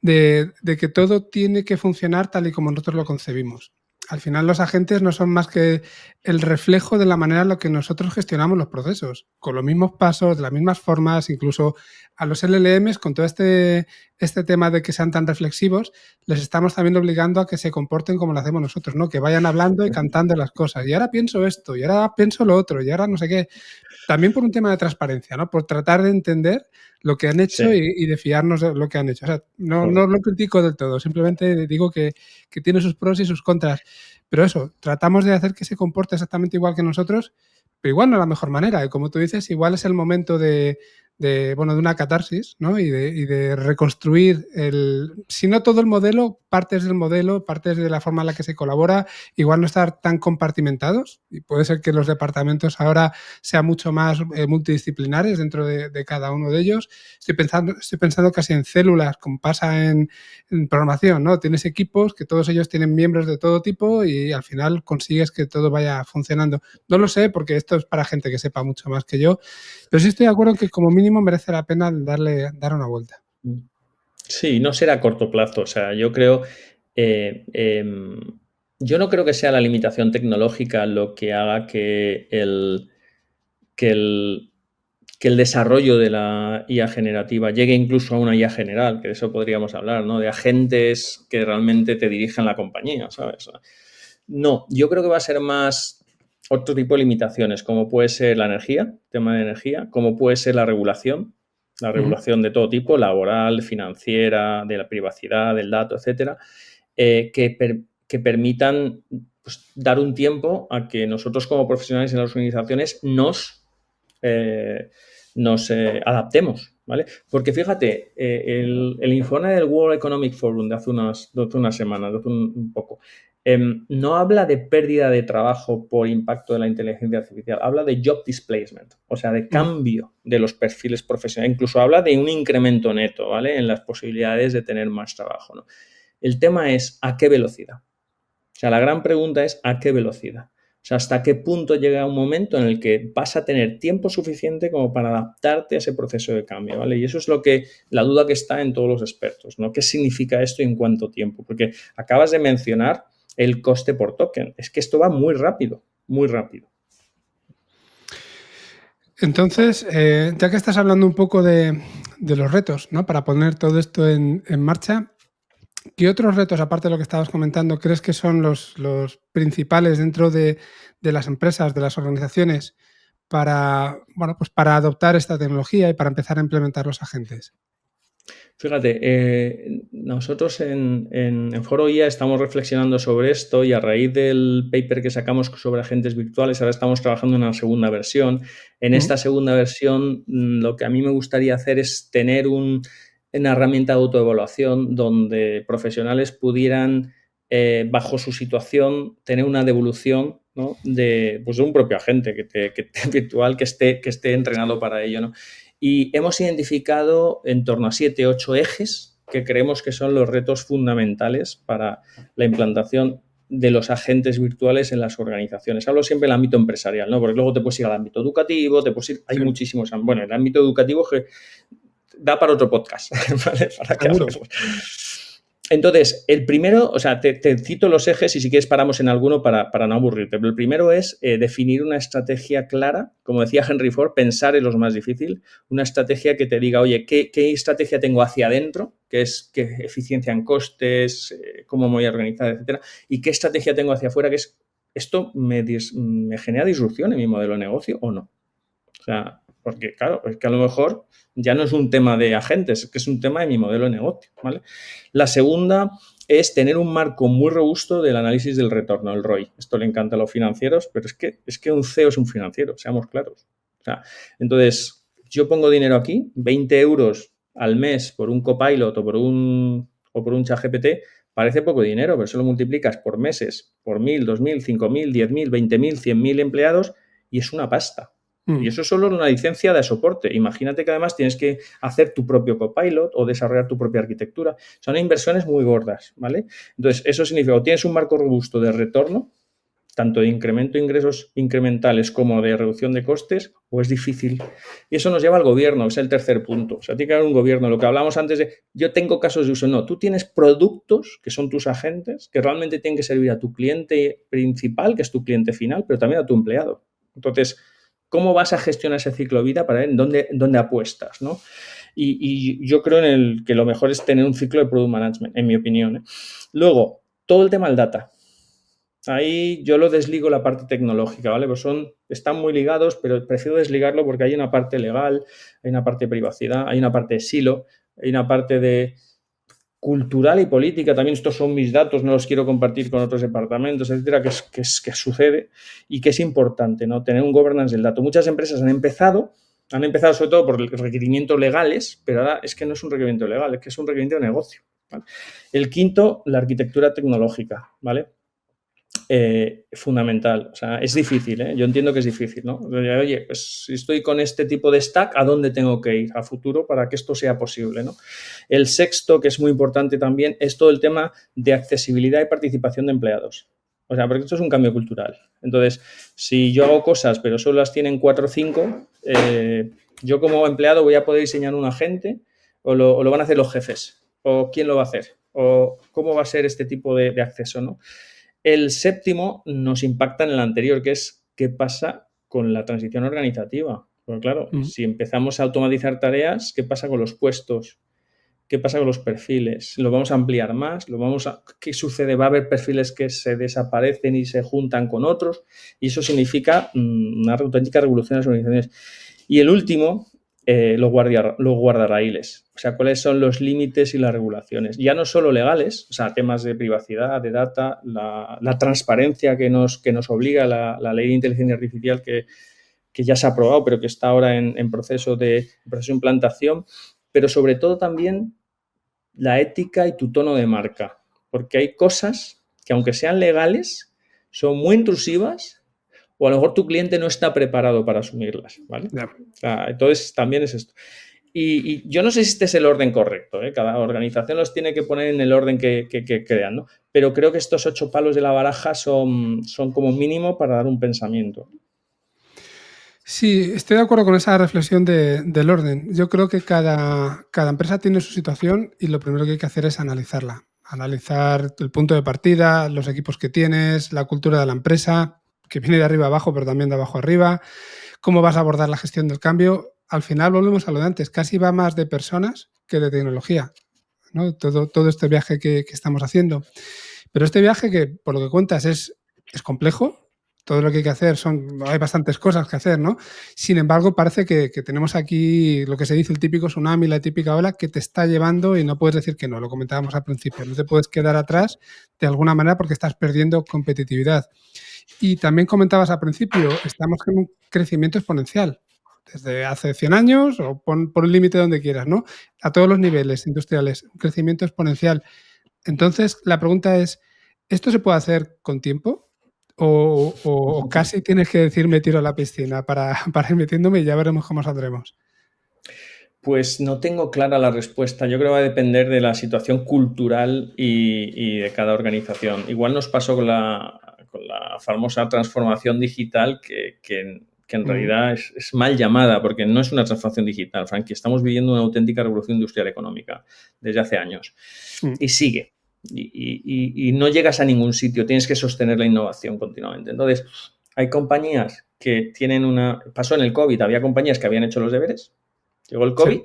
de que todo tiene que funcionar tal y como nosotros lo concebimos. Al final los agentes no son más que el reflejo de la manera en la que nosotros gestionamos los procesos, con los mismos pasos, de las mismas formas, incluso a los LLMs, con todo este tema de que sean tan reflexivos, les estamos también obligando a que se comporten como lo hacemos nosotros, ¿no? Que vayan hablando y cantando las cosas. Y ahora pienso esto, y ahora pienso lo otro, y ahora no sé qué. También por un tema de transparencia, ¿no? Por tratar de entender lo que han hecho Sí, y de fiarnos de lo que han hecho. O sea, no correcto. lo critico del todo, simplemente digo que tiene sus pros y sus contras. Pero eso, tratamos de hacer que se comporte exactamente igual que nosotros, pero igual no la mejor manera. Y como tú dices, igual es el momento bueno, de una catarsis, ¿no? Y de reconstruir si no todo el modelo, partes del modelo, partes de la forma en la que se colabora, igual no estar tan compartimentados. Y puede ser que los departamentos ahora sean mucho más multidisciplinares dentro de cada uno de ellos. Estoy pensando casi en células, como pasa en programación, ¿no? Tienes equipos que todos ellos tienen miembros de todo tipo y al final consigues que todo vaya funcionando. No lo sé porque esto es para gente que sepa mucho más que yo, pero sí estoy de acuerdo en que como mínimo merece la pena dar una vuelta. Sí, no será a corto plazo. O sea, yo creo, yo no creo que sea la limitación tecnológica lo que haga que el, que el desarrollo de la IA generativa llegue incluso a una IA general, que de eso podríamos hablar, ¿no? De agentes que realmente te dirigen la compañía, ¿sabes? No, yo creo que va a ser más otro tipo de limitaciones, como puede ser la energía, tema de energía, como puede ser la Uh -huh. regulación de todo tipo, laboral, financiera, de la privacidad, del dato, etcétera, que permitan pues, dar un tiempo a que nosotros como profesionales en las organizaciones nos adaptemos, ¿vale? Porque fíjate, el informe del World Economic Forum de hace unas semanas, de hace un poco, no habla de pérdida de trabajo por impacto de la inteligencia artificial, habla de job displacement, o sea, de Uh -huh. cambio de los perfiles profesionales, incluso habla de un incremento neto, ¿vale? En las posibilidades de tener más trabajo, ¿no? El tema es ¿a qué velocidad? O sea, la gran pregunta es ¿a qué velocidad? O sea, ¿hasta qué punto llega un momento en el que vas a tener tiempo suficiente como para adaptarte a ese proceso de cambio, ¿vale? Y eso es la duda que está en todos los expertos, ¿no? ¿Qué significa esto y en cuánto tiempo? Porque acabas de mencionar el coste por token. Es que esto va muy rápido, muy rápido. Entonces, ya que estás hablando un poco de los retos, ¿no? Para poner todo esto en marcha, ¿qué otros retos, aparte de lo que estabas comentando, crees que son los principales dentro de las empresas, de las organizaciones, bueno, pues para adoptar esta tecnología y para empezar a implementar los agentes? Fíjate, nosotros en Foro IA estamos reflexionando sobre esto y a raíz del paper que sacamos sobre agentes virtuales, ahora estamos trabajando en una segunda versión. En esta segunda versión, lo que a mí me gustaría hacer es tener una herramienta de autoevaluación donde profesionales pudieran, bajo su situación, tener una devolución, ¿no? de un propio agente virtual que esté entrenado para ello, ¿no? Y hemos identificado en torno a 7, 8 ejes que creemos que son los retos fundamentales para la implantación de los agentes virtuales en las organizaciones. Hablo siempre del ámbito empresarial, ¿no? Porque luego te puedes ir al ámbito educativo, hay Sí, muchísimos. Bueno, el ámbito educativo que da para otro podcast, ¿vale? Para que seguro. hablemos. Entonces, el primero, o sea, te cito los ejes y si quieres paramos en alguno para no aburrirte, pero el primero es definir una estrategia clara, como decía Henry Ford, pensar en lo más difícil, una estrategia que te diga, oye, ¿qué estrategia tengo hacia adentro? ¿Qué eficiencia en costes? ¿Cómo me voy a organizar? Etcétera. ¿Y qué estrategia tengo hacia afuera? Que es ¿esto me genera disrupción en mi modelo de negocio o no? O sea, porque claro, es que a lo mejor ya no es un tema de agentes, es que es un tema de mi modelo de negocio, ¿vale? La segunda es tener un marco muy robusto del análisis del retorno, el ROI. Esto le encanta a los financieros, pero es que un CEO es un financiero, seamos claros. O sea, entonces, yo pongo dinero aquí, 20 euros al mes por un Copilot o por un ChatGPT, parece poco dinero, pero eso lo multiplicas por meses, por 1.000, 2.000, 5.000, 10.000, 20.000, 100.000 empleados y es una pasta. Y eso es solo una licencia de soporte. Imagínate que además tienes que hacer tu propio Copilot o desarrollar tu propia arquitectura. Son inversiones muy gordas, ¿vale? Entonces, eso significa o tienes un marco robusto de retorno, tanto de incremento de ingresos incrementales como de reducción de costes, o es difícil. Y eso nos lleva al gobierno, es el tercer punto. O sea, tiene que haber un gobierno. Lo que hablamos antes de, yo tengo casos de uso. No, tú tienes productos, que son tus agentes, que realmente tienen que servir a tu cliente principal, que es tu cliente final, pero también a tu empleado. Entonces, ¿cómo vas a gestionar ese ciclo de vida para ver en dónde apuestas, ¿no? Y yo creo que lo mejor es tener un ciclo de product management, en mi opinión, ¿eh? Luego, todo el tema del data. Ahí yo lo desligo la parte tecnológica, ¿vale? Pues están muy ligados, pero prefiero desligarlo porque hay una parte legal, hay una parte de privacidad, hay una parte de silo, hay una parte de cultural y política. También estos son mis datos, no los quiero compartir con otros departamentos, etcétera, que sucede y que es importante, ¿no? Tener un governance del dato. Muchas empresas han empezado sobre todo por requerimientos legales, pero ahora es que no es un requerimiento legal, es que es un requerimiento de negocio, ¿vale? El quinto, la arquitectura tecnológica, ¿vale? Fundamental. O sea, es difícil, ¿eh? Yo entiendo que es difícil, ¿no? Oye, pues si estoy con este tipo de stack, ¿a dónde tengo que ir a futuro para que esto sea posible, ¿no? El sexto, que es muy importante también, es todo el tema de accesibilidad y participación de empleados. O sea, porque esto es un cambio cultural. Entonces, si yo hago cosas, pero solo las tienen 4 o 5, yo como empleado voy a poder diseñar un agente o lo van a hacer los jefes. O quién lo va a hacer. O cómo va a ser este tipo de acceso, ¿no? El séptimo nos impacta en el anterior, que es qué pasa con la transición organizativa. Porque claro, si empezamos a automatizar tareas, ¿qué pasa con los puestos? ¿Qué pasa con los perfiles? ¿Lo vamos a ampliar más? ¿Qué sucede? ¿Va a haber perfiles que se desaparecen y se juntan con otros? Y eso significa una auténtica revolución en las organizaciones. Y el último, los guardarraíles. O sea, cuáles son los límites y las regulaciones. Ya no solo legales, o sea, temas de privacidad, de data, la transparencia que nos obliga la ley de inteligencia artificial que ya se ha aprobado, pero que está ahora en proceso de implantación, pero sobre todo también la ética y tu tono de marca. Porque hay cosas que, aunque sean legales, son muy intrusivas o a lo mejor tu cliente no está preparado para asumirlas, ¿vale? Yeah. O sea, entonces, también es esto. Y yo no sé si este es el orden correcto, ¿eh? Cada organización los tiene que poner en el orden que crean, ¿no? Pero creo que estos 8 palos de la baraja son como mínimo para dar un pensamiento. Sí, estoy de acuerdo con esa reflexión del orden. Yo creo que cada empresa tiene su situación y lo primero que hay que hacer es analizarla. Analizar el punto de partida, los equipos que tienes, la cultura de la empresa, que viene de arriba abajo, pero también de abajo arriba, cómo vas a abordar la gestión del cambio. Al final volvemos a lo de antes, casi va más de personas que de tecnología, ¿no? Todo este viaje que estamos haciendo. Pero este viaje que, por lo que cuentas, es complejo. Todo lo que hay que hacer hay bastantes cosas que hacer, ¿no? Sin embargo, parece que tenemos aquí lo que se dice el típico tsunami, la típica ola que te está llevando y no puedes decir que no, lo comentábamos al principio, no te puedes quedar atrás de alguna manera porque estás perdiendo competitividad. Y también comentabas al principio, estamos en un crecimiento exponencial, desde hace 100 años o pon un límite donde quieras, ¿no? A todos los niveles industriales, un crecimiento exponencial. Entonces, la pregunta es, ¿esto se puede hacer con tiempo? ¿O casi tienes que decir me tiro a la piscina para ir metiéndome y ya veremos cómo saldremos? Pues no tengo clara la respuesta. Yo creo que va a depender de la situación cultural y de cada organización. Igual nos pasó con la famosa transformación digital que en realidad es mal llamada porque no es una transformación digital, Frankie. Estamos viviendo una auténtica revolución industrial económica desde hace años y sigue. Y no llegas a ningún sitio. Tienes que sostener la innovación continuamente. Entonces, hay compañías que tienen pasó en el COVID, había compañías que habían hecho los deberes. Llegó el COVID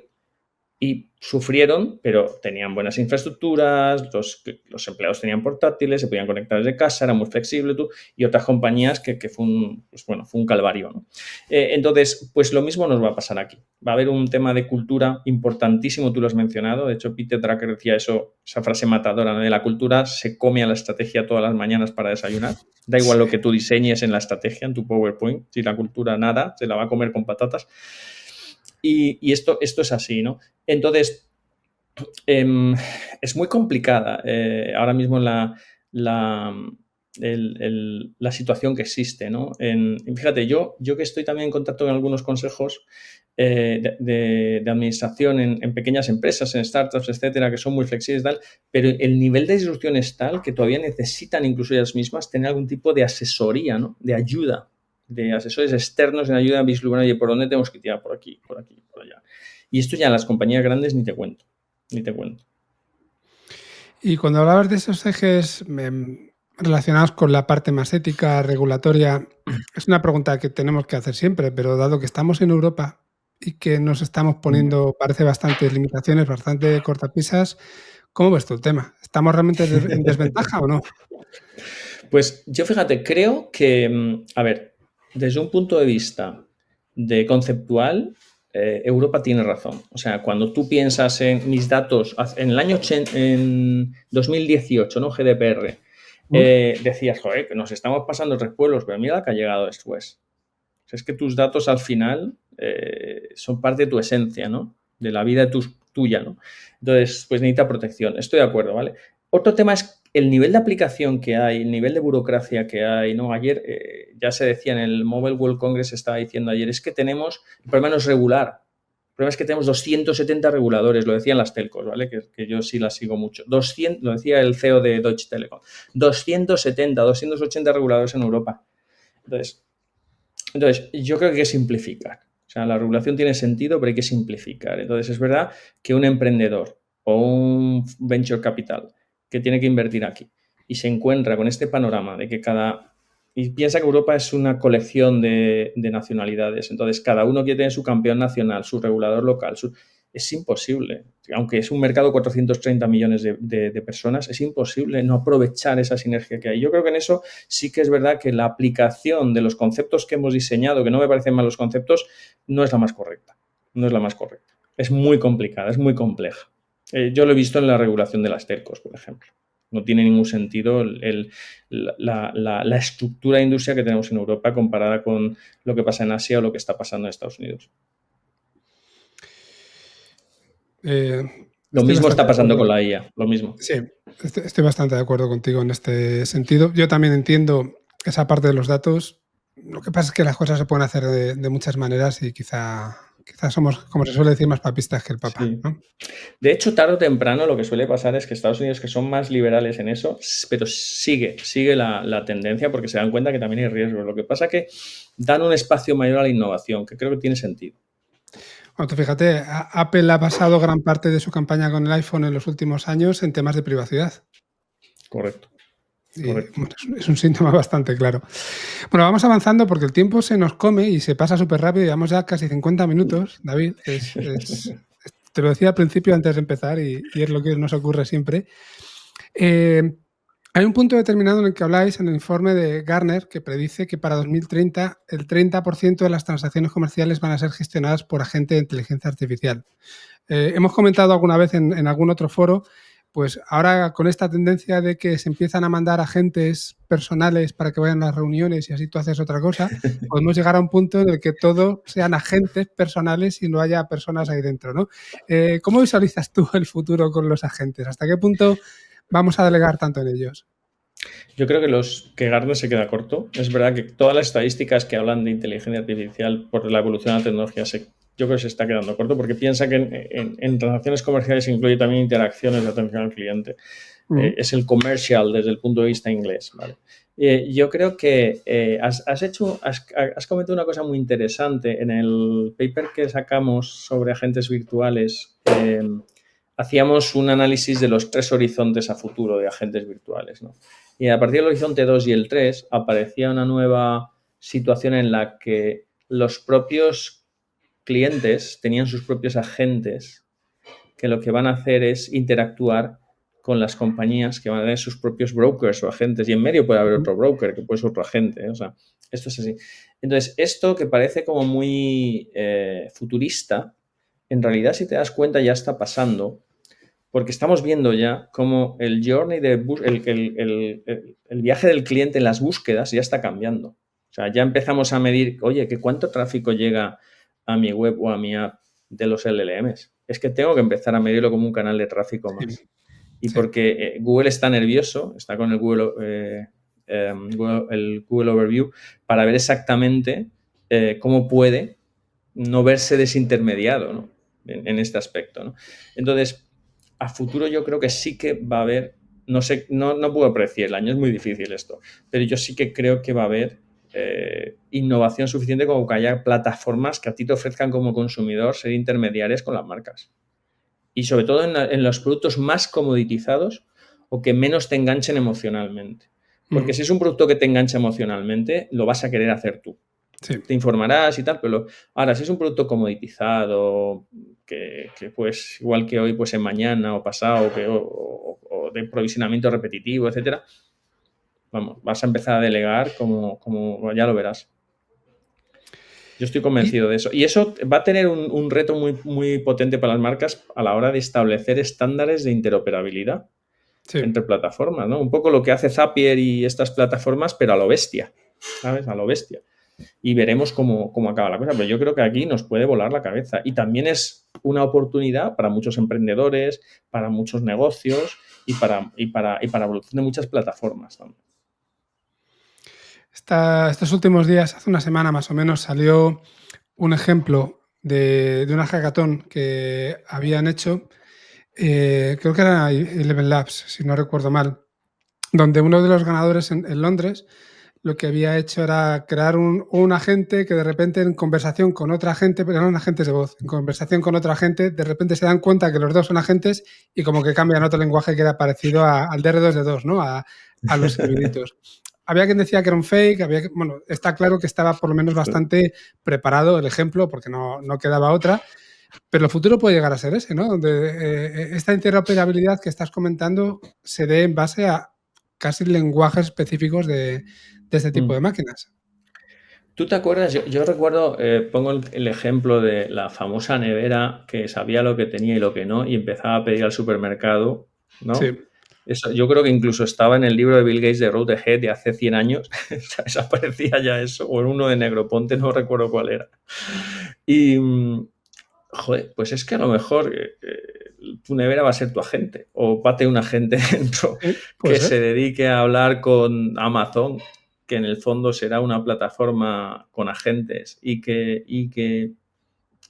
y sufrieron, pero tenían buenas infraestructuras, los empleados tenían portátiles, se podían conectar desde casa, era muy flexible, y otras compañías que fue un calvario, ¿no? Entonces, pues lo mismo nos va a pasar aquí. Va a haber un tema de cultura importantísimo, tú lo has mencionado, de hecho Peter Drucker decía esa frase matadora, ¿no? De la cultura se come a la estrategia todas las mañanas para desayunar. Da igual lo que tú diseñes en la estrategia, en tu PowerPoint, si la cultura nada, se la va a comer con patatas. Y esto es así, ¿no? Entonces, es muy complicada ahora mismo la situación que existe, ¿no? Fíjate, yo que estoy también en contacto con algunos consejos de administración en pequeñas empresas, en startups, etcétera, que son muy flexibles y tal, pero el nivel de disrupción es tal que todavía necesitan incluso ellas mismas tener algún tipo de asesoría, ¿no? De ayuda, de asesores externos en ayuda a vislumbrar, oye, ¿por dónde tenemos que tirar? Por aquí, por allá. Y esto ya en las compañías grandes ni te cuento. Y cuando hablabas de esos ejes relacionados con la parte más ética, regulatoria, es una pregunta que tenemos que hacer siempre, pero dado que estamos en Europa y que nos estamos poniendo, parece, bastantes limitaciones, bastante cortapisas, ¿cómo ves tú el tema? ¿Estamos realmente en desventaja o no? Pues yo, fíjate, creo que, a ver, desde un punto de vista de conceptual, Europa tiene razón. O sea, cuando tú piensas en mis datos, en el año en 2018, ¿no? GDPR, decías, joder, que nos estamos pasando 3 pueblos, pero mira la que ha llegado después. O sea, es que tus datos al final son parte de tu esencia, ¿no? De la vida tuya, ¿no? Entonces, pues necesita protección. Estoy de acuerdo, ¿vale? Otro tema es el nivel de aplicación que hay, el nivel de burocracia que hay, ¿no? Ayer ya se decía en el Mobile World Congress, estaba diciendo ayer, es que tenemos, el problema no es regular, el problema es que tenemos 270 reguladores, lo decían las telcos, ¿vale? Que yo sí las sigo mucho. 200, lo decía el CEO de Deutsche Telekom. 270, 280 reguladores en Europa. Entonces, yo creo que hay que simplificar. O sea, la regulación tiene sentido, pero hay que simplificar. Entonces, es verdad que un emprendedor o un venture capital que tiene que invertir aquí y se encuentra con este panorama de que y piensa que Europa es una colección de nacionalidades, entonces cada uno quiere tener su campeón nacional, su regulador local, es imposible. Aunque es un mercado de 430 millones de personas, es imposible no aprovechar esa sinergia que hay. Yo creo que en eso sí que es verdad que la aplicación de los conceptos que hemos diseñado, que no me parecen malos conceptos, no es la más correcta. No es la más correcta. Es muy complicada, es muy compleja. Yo lo he visto en la regulación de las telcos, por ejemplo. No tiene ningún sentido la estructura de industria que tenemos en Europa comparada con lo que pasa en Asia o lo que está pasando en Estados Unidos. Lo mismo está pasando con la IA, lo mismo. Sí, estoy bastante de acuerdo contigo en este sentido. Yo también entiendo esa parte de los datos. Lo que pasa es que las cosas se pueden hacer de muchas maneras y quizás somos, como se suele decir, más papistas que el Papa, Sí. ¿no? De hecho, tarde o temprano lo que suele pasar es que Estados Unidos, que son más liberales en eso, pero sigue la tendencia porque se dan cuenta que también hay riesgos. Lo que pasa es que dan un espacio mayor a la innovación, que creo que tiene sentido. Bueno, tú fíjate, Apple ha basado gran parte de su campaña con el iPhone en los últimos años en temas de privacidad. Correcto. Y, bueno, es un síntoma bastante claro. Bueno, vamos avanzando porque el tiempo se nos come y se pasa súper rápido. Llevamos ya casi 50 minutos, David. Te lo decía al principio antes de empezar y es lo que nos ocurre siempre. Hay un punto determinado en el que habláis en el informe de Gartner que predice que para 2030 el 30% de las transacciones comerciales van a ser gestionadas por agentes de inteligencia artificial. Hemos comentado alguna vez en algún otro foro, pues ahora con esta tendencia de que se empiezan a mandar agentes personales para que vayan a las reuniones y así tú haces otra cosa, podemos llegar a un punto en el que todos sean agentes personales y no haya personas ahí dentro, ¿no? ¿Cómo visualizas tú el futuro con los agentes? ¿Hasta qué punto vamos a delegar tanto en ellos? Yo creo que Gartner se queda corto. Es verdad que todas las estadísticas que hablan de inteligencia artificial por la evolución de la tecnología yo creo que se está quedando corto porque piensa que en transacciones comerciales incluye también interacciones de atención al cliente. Es el commercial desde el punto de vista inglés, ¿vale? Yo creo que has comentado una cosa muy interesante en el paper que sacamos sobre agentes virtuales. Hacíamos un análisis de los 3 horizontes a futuro de agentes virtuales, ¿no? Y a partir del horizonte 2 y el 3 aparecía una nueva situación en la que los propios clientes tenían sus propios agentes que lo que van a hacer es interactuar con las compañías que van a tener sus propios brokers o agentes, y en medio puede haber otro broker que puede ser otro agente, o sea, esto es así. Entonces, esto que parece como muy futurista, en realidad, si te das cuenta, ya está pasando, porque estamos viendo ya cómo el journey el viaje del cliente en las búsquedas ya está cambiando. O sea, ya empezamos a medir, oye, ¿que cuánto tráfico llega a mi web o a mi app de los LLMs? Es que tengo que empezar a medirlo como un canal de tráfico más. Sí. Y porque Google está nervioso, está con el Google Overview, para ver exactamente cómo puede no verse desintermediado, ¿no? en este aspecto, ¿no? Entonces, a futuro yo creo que sí que va a haber, no sé, no puedo predecir el año, es muy difícil esto, pero yo sí que creo que va a haber innovación suficiente como que haya plataformas que a ti te ofrezcan como consumidor ser intermediarias con las marcas. Y sobre todo en los productos más comoditizados o que menos te enganchen emocionalmente. Porque si es un producto que te engancha emocionalmente, lo vas a querer hacer tú. Sí. Te informarás y tal, pero ahora, si es un producto comoditizado, que pues igual que hoy, pues en mañana o pasado, o de provisionamiento repetitivo, etcétera, vamos, vas a empezar a delegar como ya lo verás. Yo estoy convencido de eso. Y eso va a tener un reto muy, muy potente para las marcas a la hora de establecer estándares de interoperabilidad entre plataformas, ¿no? Un poco lo que hace Zapier y estas plataformas, pero a lo bestia, ¿sabes? A lo bestia. Y veremos cómo acaba la cosa. Pero yo creo que aquí nos puede volar la cabeza. Y también es una oportunidad para muchos emprendedores, para muchos negocios y para evolución de muchas plataformas también. Estos últimos días, hace una semana más o menos, salió un ejemplo de una hackathon que habían hecho, creo que era Eleven Labs, si no recuerdo mal, donde uno de los ganadores en Londres lo que había hecho era crear un agente que de repente en conversación con otra gente, pero eran agentes de voz, en conversación con otra gente, de repente se dan cuenta que los dos son agentes y como que cambian otro lenguaje que era parecido al de R2D2, ¿no? A los silbiditos. Había quien decía que era un fake, bueno, está claro que estaba por lo menos bastante preparado el ejemplo porque no quedaba otra, pero el futuro puede llegar a ser ese, ¿no? Donde esta interoperabilidad que estás comentando se dé en base a casi lenguajes específicos de este tipo de máquinas. ¿Tú te acuerdas? Yo recuerdo, pongo el ejemplo de la famosa nevera que sabía lo que tenía y lo que no y empezaba a pedir al supermercado, ¿no? Sí. Eso, yo creo que incluso estaba en el libro de Bill Gates de Road Ahead de hace 100 años, desaparecía ya eso, o en uno de Negroponte, no recuerdo cuál era. Y, joder, pues es que a lo mejor tu nevera va a ser tu agente, o va a tener un agente dentro que se dedique a hablar con Amazon, que en el fondo será una plataforma con agentes y que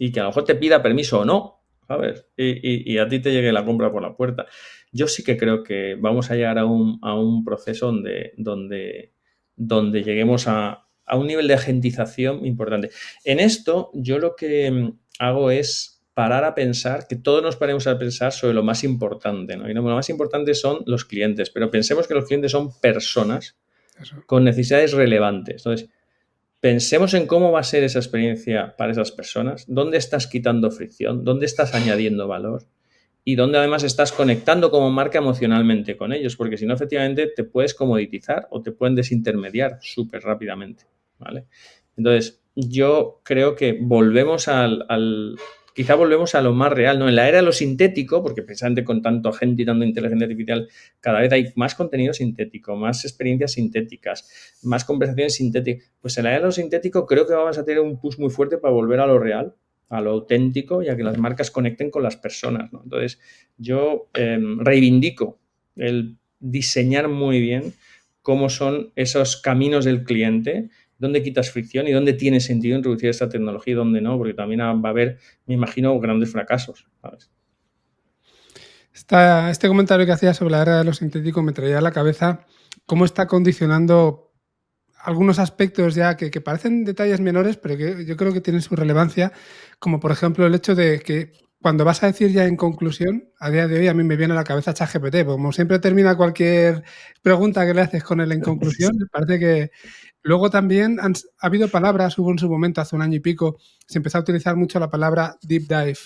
a lo mejor te pida permiso o no, ¿sabes? Y a ti te llegue la compra por la puerta. Yo sí que creo que vamos a llegar a un proceso donde lleguemos a un nivel de agentización importante. En esto, yo lo que hago es parar a pensar, que todos nos paremos a pensar sobre lo más importante, ¿no? Y lo más importante son los clientes, pero pensemos que los clientes son personas con necesidades relevantes. Entonces, pensemos en cómo va a ser esa experiencia para esas personas, dónde estás quitando fricción, dónde estás añadiendo valor y dónde además estás conectando como marca emocionalmente con ellos, porque si no, efectivamente, te puedes comoditizar o te pueden desintermediar súper rápidamente, ¿vale? Entonces, yo creo que volvemos quizá volvemos a lo más real, ¿no? En la era de lo sintético, porque precisamente con tanto agente y tanta inteligencia artificial, cada vez hay más contenido sintético, más experiencias sintéticas, más conversaciones sintéticas. Pues en la era de lo sintético creo que vamos a tener un push muy fuerte para volver a lo real, a lo auténtico y a que las marcas conecten con las personas, ¿no? Entonces, yo reivindico el diseñar muy bien cómo son esos caminos del cliente, dónde quitas fricción y dónde tiene sentido introducir esta tecnología y dónde no, porque también va a haber, me imagino, grandes fracasos, ¿sabes? Este comentario que hacía sobre la era de lo sintético me traía a la cabeza cómo está condicionando algunos aspectos ya que parecen detalles menores, pero que yo creo que tienen su relevancia, como por ejemplo el hecho de que cuando vas a decir ya en conclusión, a día de hoy a mí me viene a la cabeza ChatGPT, como siempre termina cualquier pregunta que le haces con el en conclusión, me parece que luego también ha habido palabras, hubo en su momento, hace un año y pico, se empezó a utilizar mucho la palabra deep dive.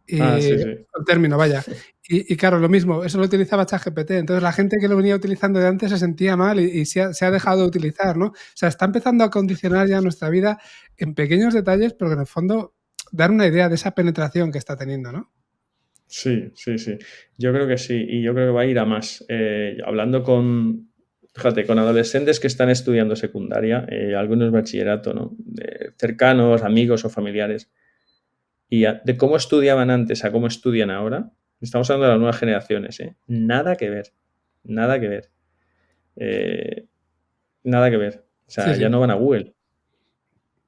Sí, sí. El término, vaya. Y claro, lo mismo, eso lo utilizaba ChatGPT. Entonces, la gente que lo venía utilizando de antes se sentía mal y se ha dejado de utilizar, ¿no? O sea, está empezando a condicionar ya nuestra vida en pequeños detalles, pero que en el fondo dar una idea de esa penetración que está teniendo, ¿no? Sí, sí, sí. Yo creo que sí, y yo creo que va a ir a más. Hablando con, fíjate, con adolescentes que están estudiando secundaria, algunos bachillerato, ¿no? Cercanos, amigos o familiares, y de cómo estudiaban antes a cómo estudian ahora, estamos hablando de las nuevas generaciones, ¿eh? Nada que ver, nada que ver. Eh, Nada que ver. O Sí, sea, ya sí. no van a Google,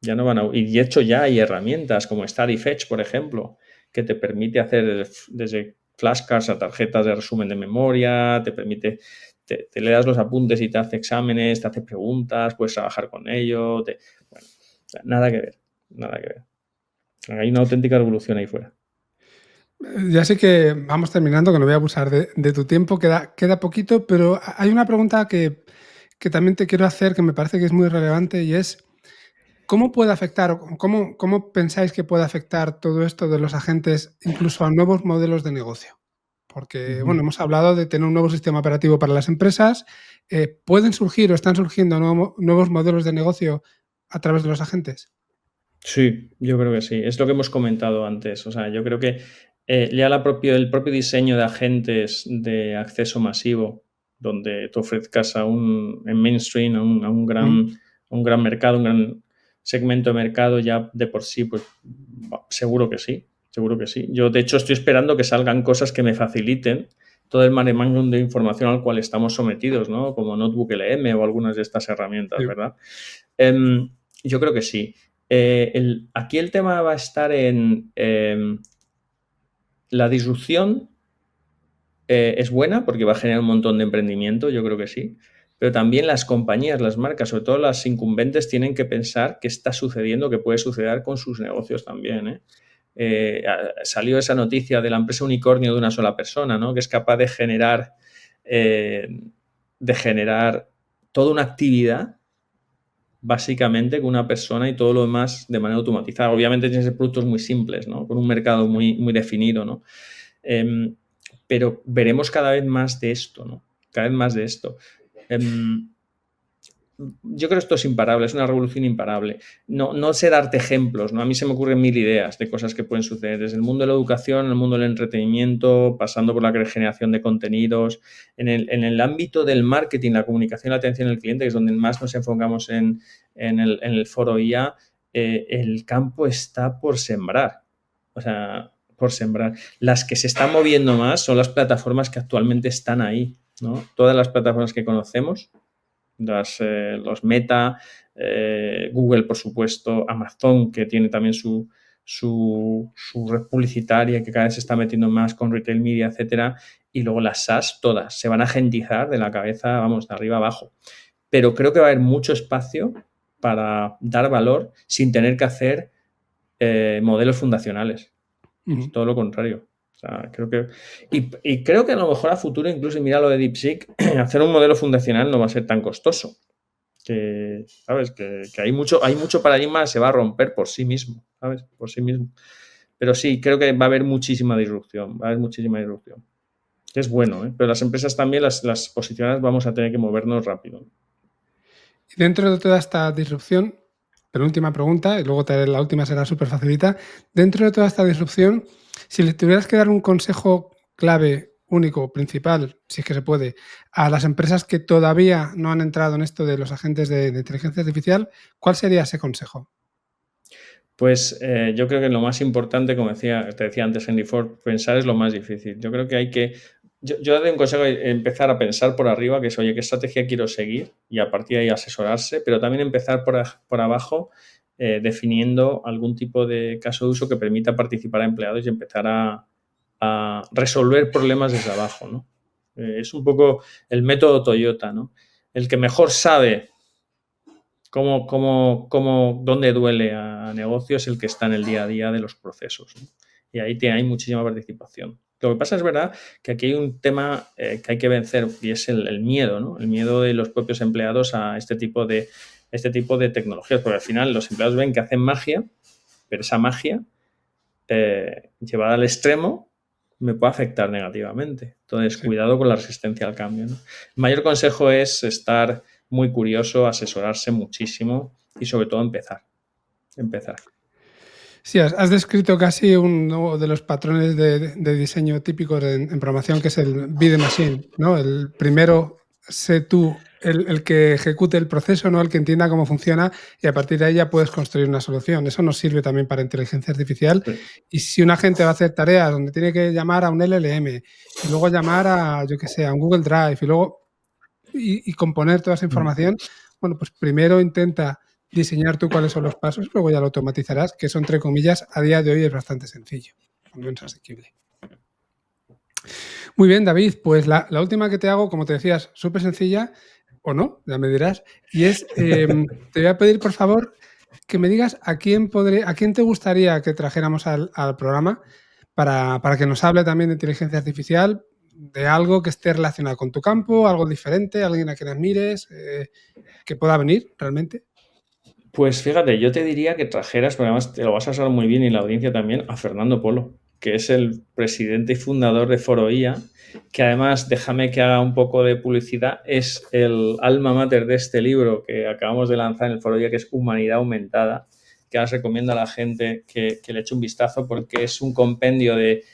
ya no van a... Y de hecho ya hay herramientas como StudyFetch, por ejemplo, que te permite hacer desde flashcards a tarjetas de resumen de memoria, te permite, te le das los apuntes y te hace exámenes, te hace preguntas, puedes trabajar con ello. Bueno, o sea, nada que ver, nada que ver. Hay una auténtica revolución ahí fuera. Ya sé que vamos terminando, que no voy a abusar de tu tiempo, queda poquito, pero hay una pregunta que también te quiero hacer que me parece que es muy relevante y es, ¿cómo puede afectar o cómo pensáis que puede afectar todo esto de los agentes incluso a nuevos modelos de negocio? Porque, Ujú. bueno, hemos hablado de tener un nuevo sistema operativo para las empresas, ¿pueden surgir o están surgiendo nuevos modelos de negocio a través de los agentes? Sí, yo creo que sí. Es lo que hemos comentado antes. O sea, yo creo que ya el propio diseño de agentes de acceso masivo, donde tú ofrezcas en mainstream, Mm, a un gran mercado, un gran segmento de mercado, ya de por sí, pues seguro que sí, seguro que sí. Yo, de hecho, estoy esperando que salgan cosas que me faciliten todo el mare magnum de información al cual estamos sometidos, ¿no? Como Notebook LM o algunas de estas herramientas, sí. ¿verdad? Yo creo que sí. Aquí el tema va a estar en la disrupción. Es buena porque va a generar un montón de emprendimiento, yo creo que sí, pero también las compañías, las marcas, sobre todo las incumbentes, tienen que pensar qué está sucediendo, qué puede suceder con sus negocios también. Salió esa noticia de la empresa unicornio de una sola persona, ¿no? Que es capaz eh, de generar toda una actividad básicamente con una persona y todo lo demás de manera automatizada. Obviamente tienes productos muy simples, ¿no? Con un mercado muy, muy definido, ¿no? Eh, pero veremos cada vez más de esto, ¿no? Cada vez más de esto. Eh, yo creo que esto es imparable, es una revolución imparable. No sé darte ejemplos, ¿no? A mí se me ocurren mil ideas de cosas que pueden suceder, desde el mundo de la educación, el mundo del entretenimiento, pasando por la generación de contenidos, en el ámbito del marketing, la comunicación, la atención al cliente, que es donde más nos enfocamos en el foro IA, el campo está por sembrar. O sea, por sembrar. Las que se están moviendo más son las plataformas que actualmente están ahí, ¿no? Todas las plataformas que conocemos, los Meta, Google, por supuesto, Amazon, que tiene también su red publicitaria, que cada vez se está metiendo más con retail media, etcétera, y luego las SaaS, todas, se van a agentizar de la cabeza, vamos, de arriba abajo. Pero creo que va a haber mucho espacio para dar valor sin tener que hacer modelos fundacionales. Es Ujú. todo lo contrario. O sea, creo que. Y creo que a lo mejor a futuro, incluso, y mira lo de DeepSeek, hacer un modelo fundacional no va a ser tan costoso. Que, ¿sabes? Que hay mucho paradigma, se va a romper por sí mismo, ¿sabes? Por sí mismo. Pero sí, creo que va a haber muchísima disrupción. Va a haber muchísima disrupción. Que es bueno, ¿eh? Pero las empresas también, las posiciones, vamos a tener que movernos rápido. Y dentro de toda esta disrupción, penúltima pregunta, y luego la última será súper facilita. Dentro de toda esta disrupción, si le tuvieras que dar un consejo clave, único, principal, si es que se puede, a las empresas que todavía no han entrado en esto de los agentes de inteligencia artificial, ¿cuál sería ese consejo? Pues yo creo que lo más importante, como te decía antes Henry Ford, pensar es lo más difícil. Yo creo que hay que. Yo doy un consejo de empezar a pensar por arriba, que es, oye, ¿qué estrategia quiero seguir? Y a partir de ahí asesorarse, pero también empezar por abajo, definiendo algún tipo de caso de uso que permita participar a empleados y empezar a resolver problemas desde abajo, ¿no? Es un poco el método Toyota, ¿no? El que mejor sabe dónde duele a negocio es el que está en el día a día de los procesos, ¿no? Y ahí hay muchísima participación. Lo que pasa es verdad que aquí hay un tema que hay que vencer y es el miedo, ¿no? El miedo de los propios empleados a este tipo de tecnologías, porque al final los empleados ven que hacen magia, pero esa magia llevada al extremo me puede afectar negativamente. Entonces, cuidado con la resistencia al cambio, ¿no? El mayor consejo es estar muy curioso, asesorarse muchísimo y sobre todo empezar. Sí, has descrito casi uno de los patrones de diseño típicos en programación, que es el be the machine, ¿no? El primero, sé tú el que ejecute el proceso, ¿no? El que entienda cómo funciona, y a partir de ahí ya puedes construir una solución. Eso nos sirve también para inteligencia artificial. Sí. Y si una gente va a hacer tareas donde tiene que llamar a un LLM y luego llamar a, yo qué sé, a un Google Drive y luego y componer toda esa información, bueno, pues primero intenta diseñar tú cuáles son los pasos, luego ya lo automatizarás, que eso, entre comillas, a día de hoy es bastante sencillo, al menos asequible. Muy bien, David, pues la última que te hago, como te decías, súper sencilla, o no, ya me dirás, y es, te voy a pedir, por favor, que me digas a quién te gustaría que trajéramos al programa para que nos hable también de inteligencia artificial, de algo que esté relacionado con tu campo, algo diferente, alguien a quien admires, que pueda venir realmente. Pues fíjate, yo te diría que trajeras, porque además te lo vas a saber muy bien y la audiencia también, a Fernando Polo, que es el presidente y fundador de Foroía, que además, déjame que haga un poco de publicidad, es el alma mater de este libro que acabamos de lanzar en el Foroía, que es Humanidad Aumentada, que os recomiendo a la gente que le eche un vistazo porque es un compendio de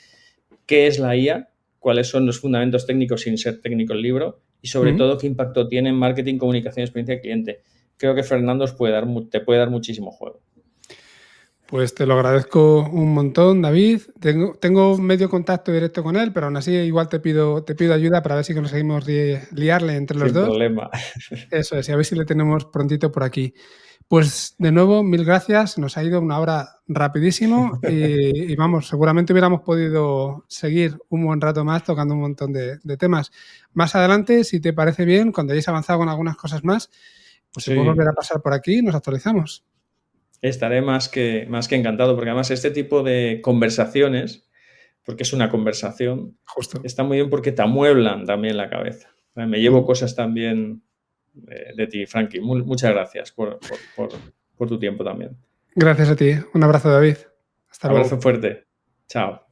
qué es la IA, cuáles son los fundamentos técnicos sin ser técnico el libro y sobre todo qué impacto tiene en marketing, comunicación y experiencia de cliente. Creo que Fernando te puede dar muchísimo juego. Pues te lo agradezco un montón, David. Tengo medio contacto directo con él, pero aún así igual te pido ayuda para ver si conseguimos liarle entre los Sin dos. problema. Eso es, y a ver si le tenemos prontito por aquí. Pues de nuevo, mil gracias. Nos ha ido una hora rapidísimo y vamos, seguramente hubiéramos podido seguir un buen rato más tocando un montón de temas. Más adelante, si te parece bien, cuando hayáis avanzado con algunas cosas más, pues se puede volver a pasar por aquí y nos actualizamos. Estaré más que encantado, porque además este tipo de conversaciones, porque es una conversación, Justo. está muy bien porque te amueblan también la cabeza. Me llevo cosas también de ti, Frankie. Muchas gracias por tu tiempo también. Gracias a ti. Un abrazo, David. Hasta luego. Abrazo fuerte. Chao.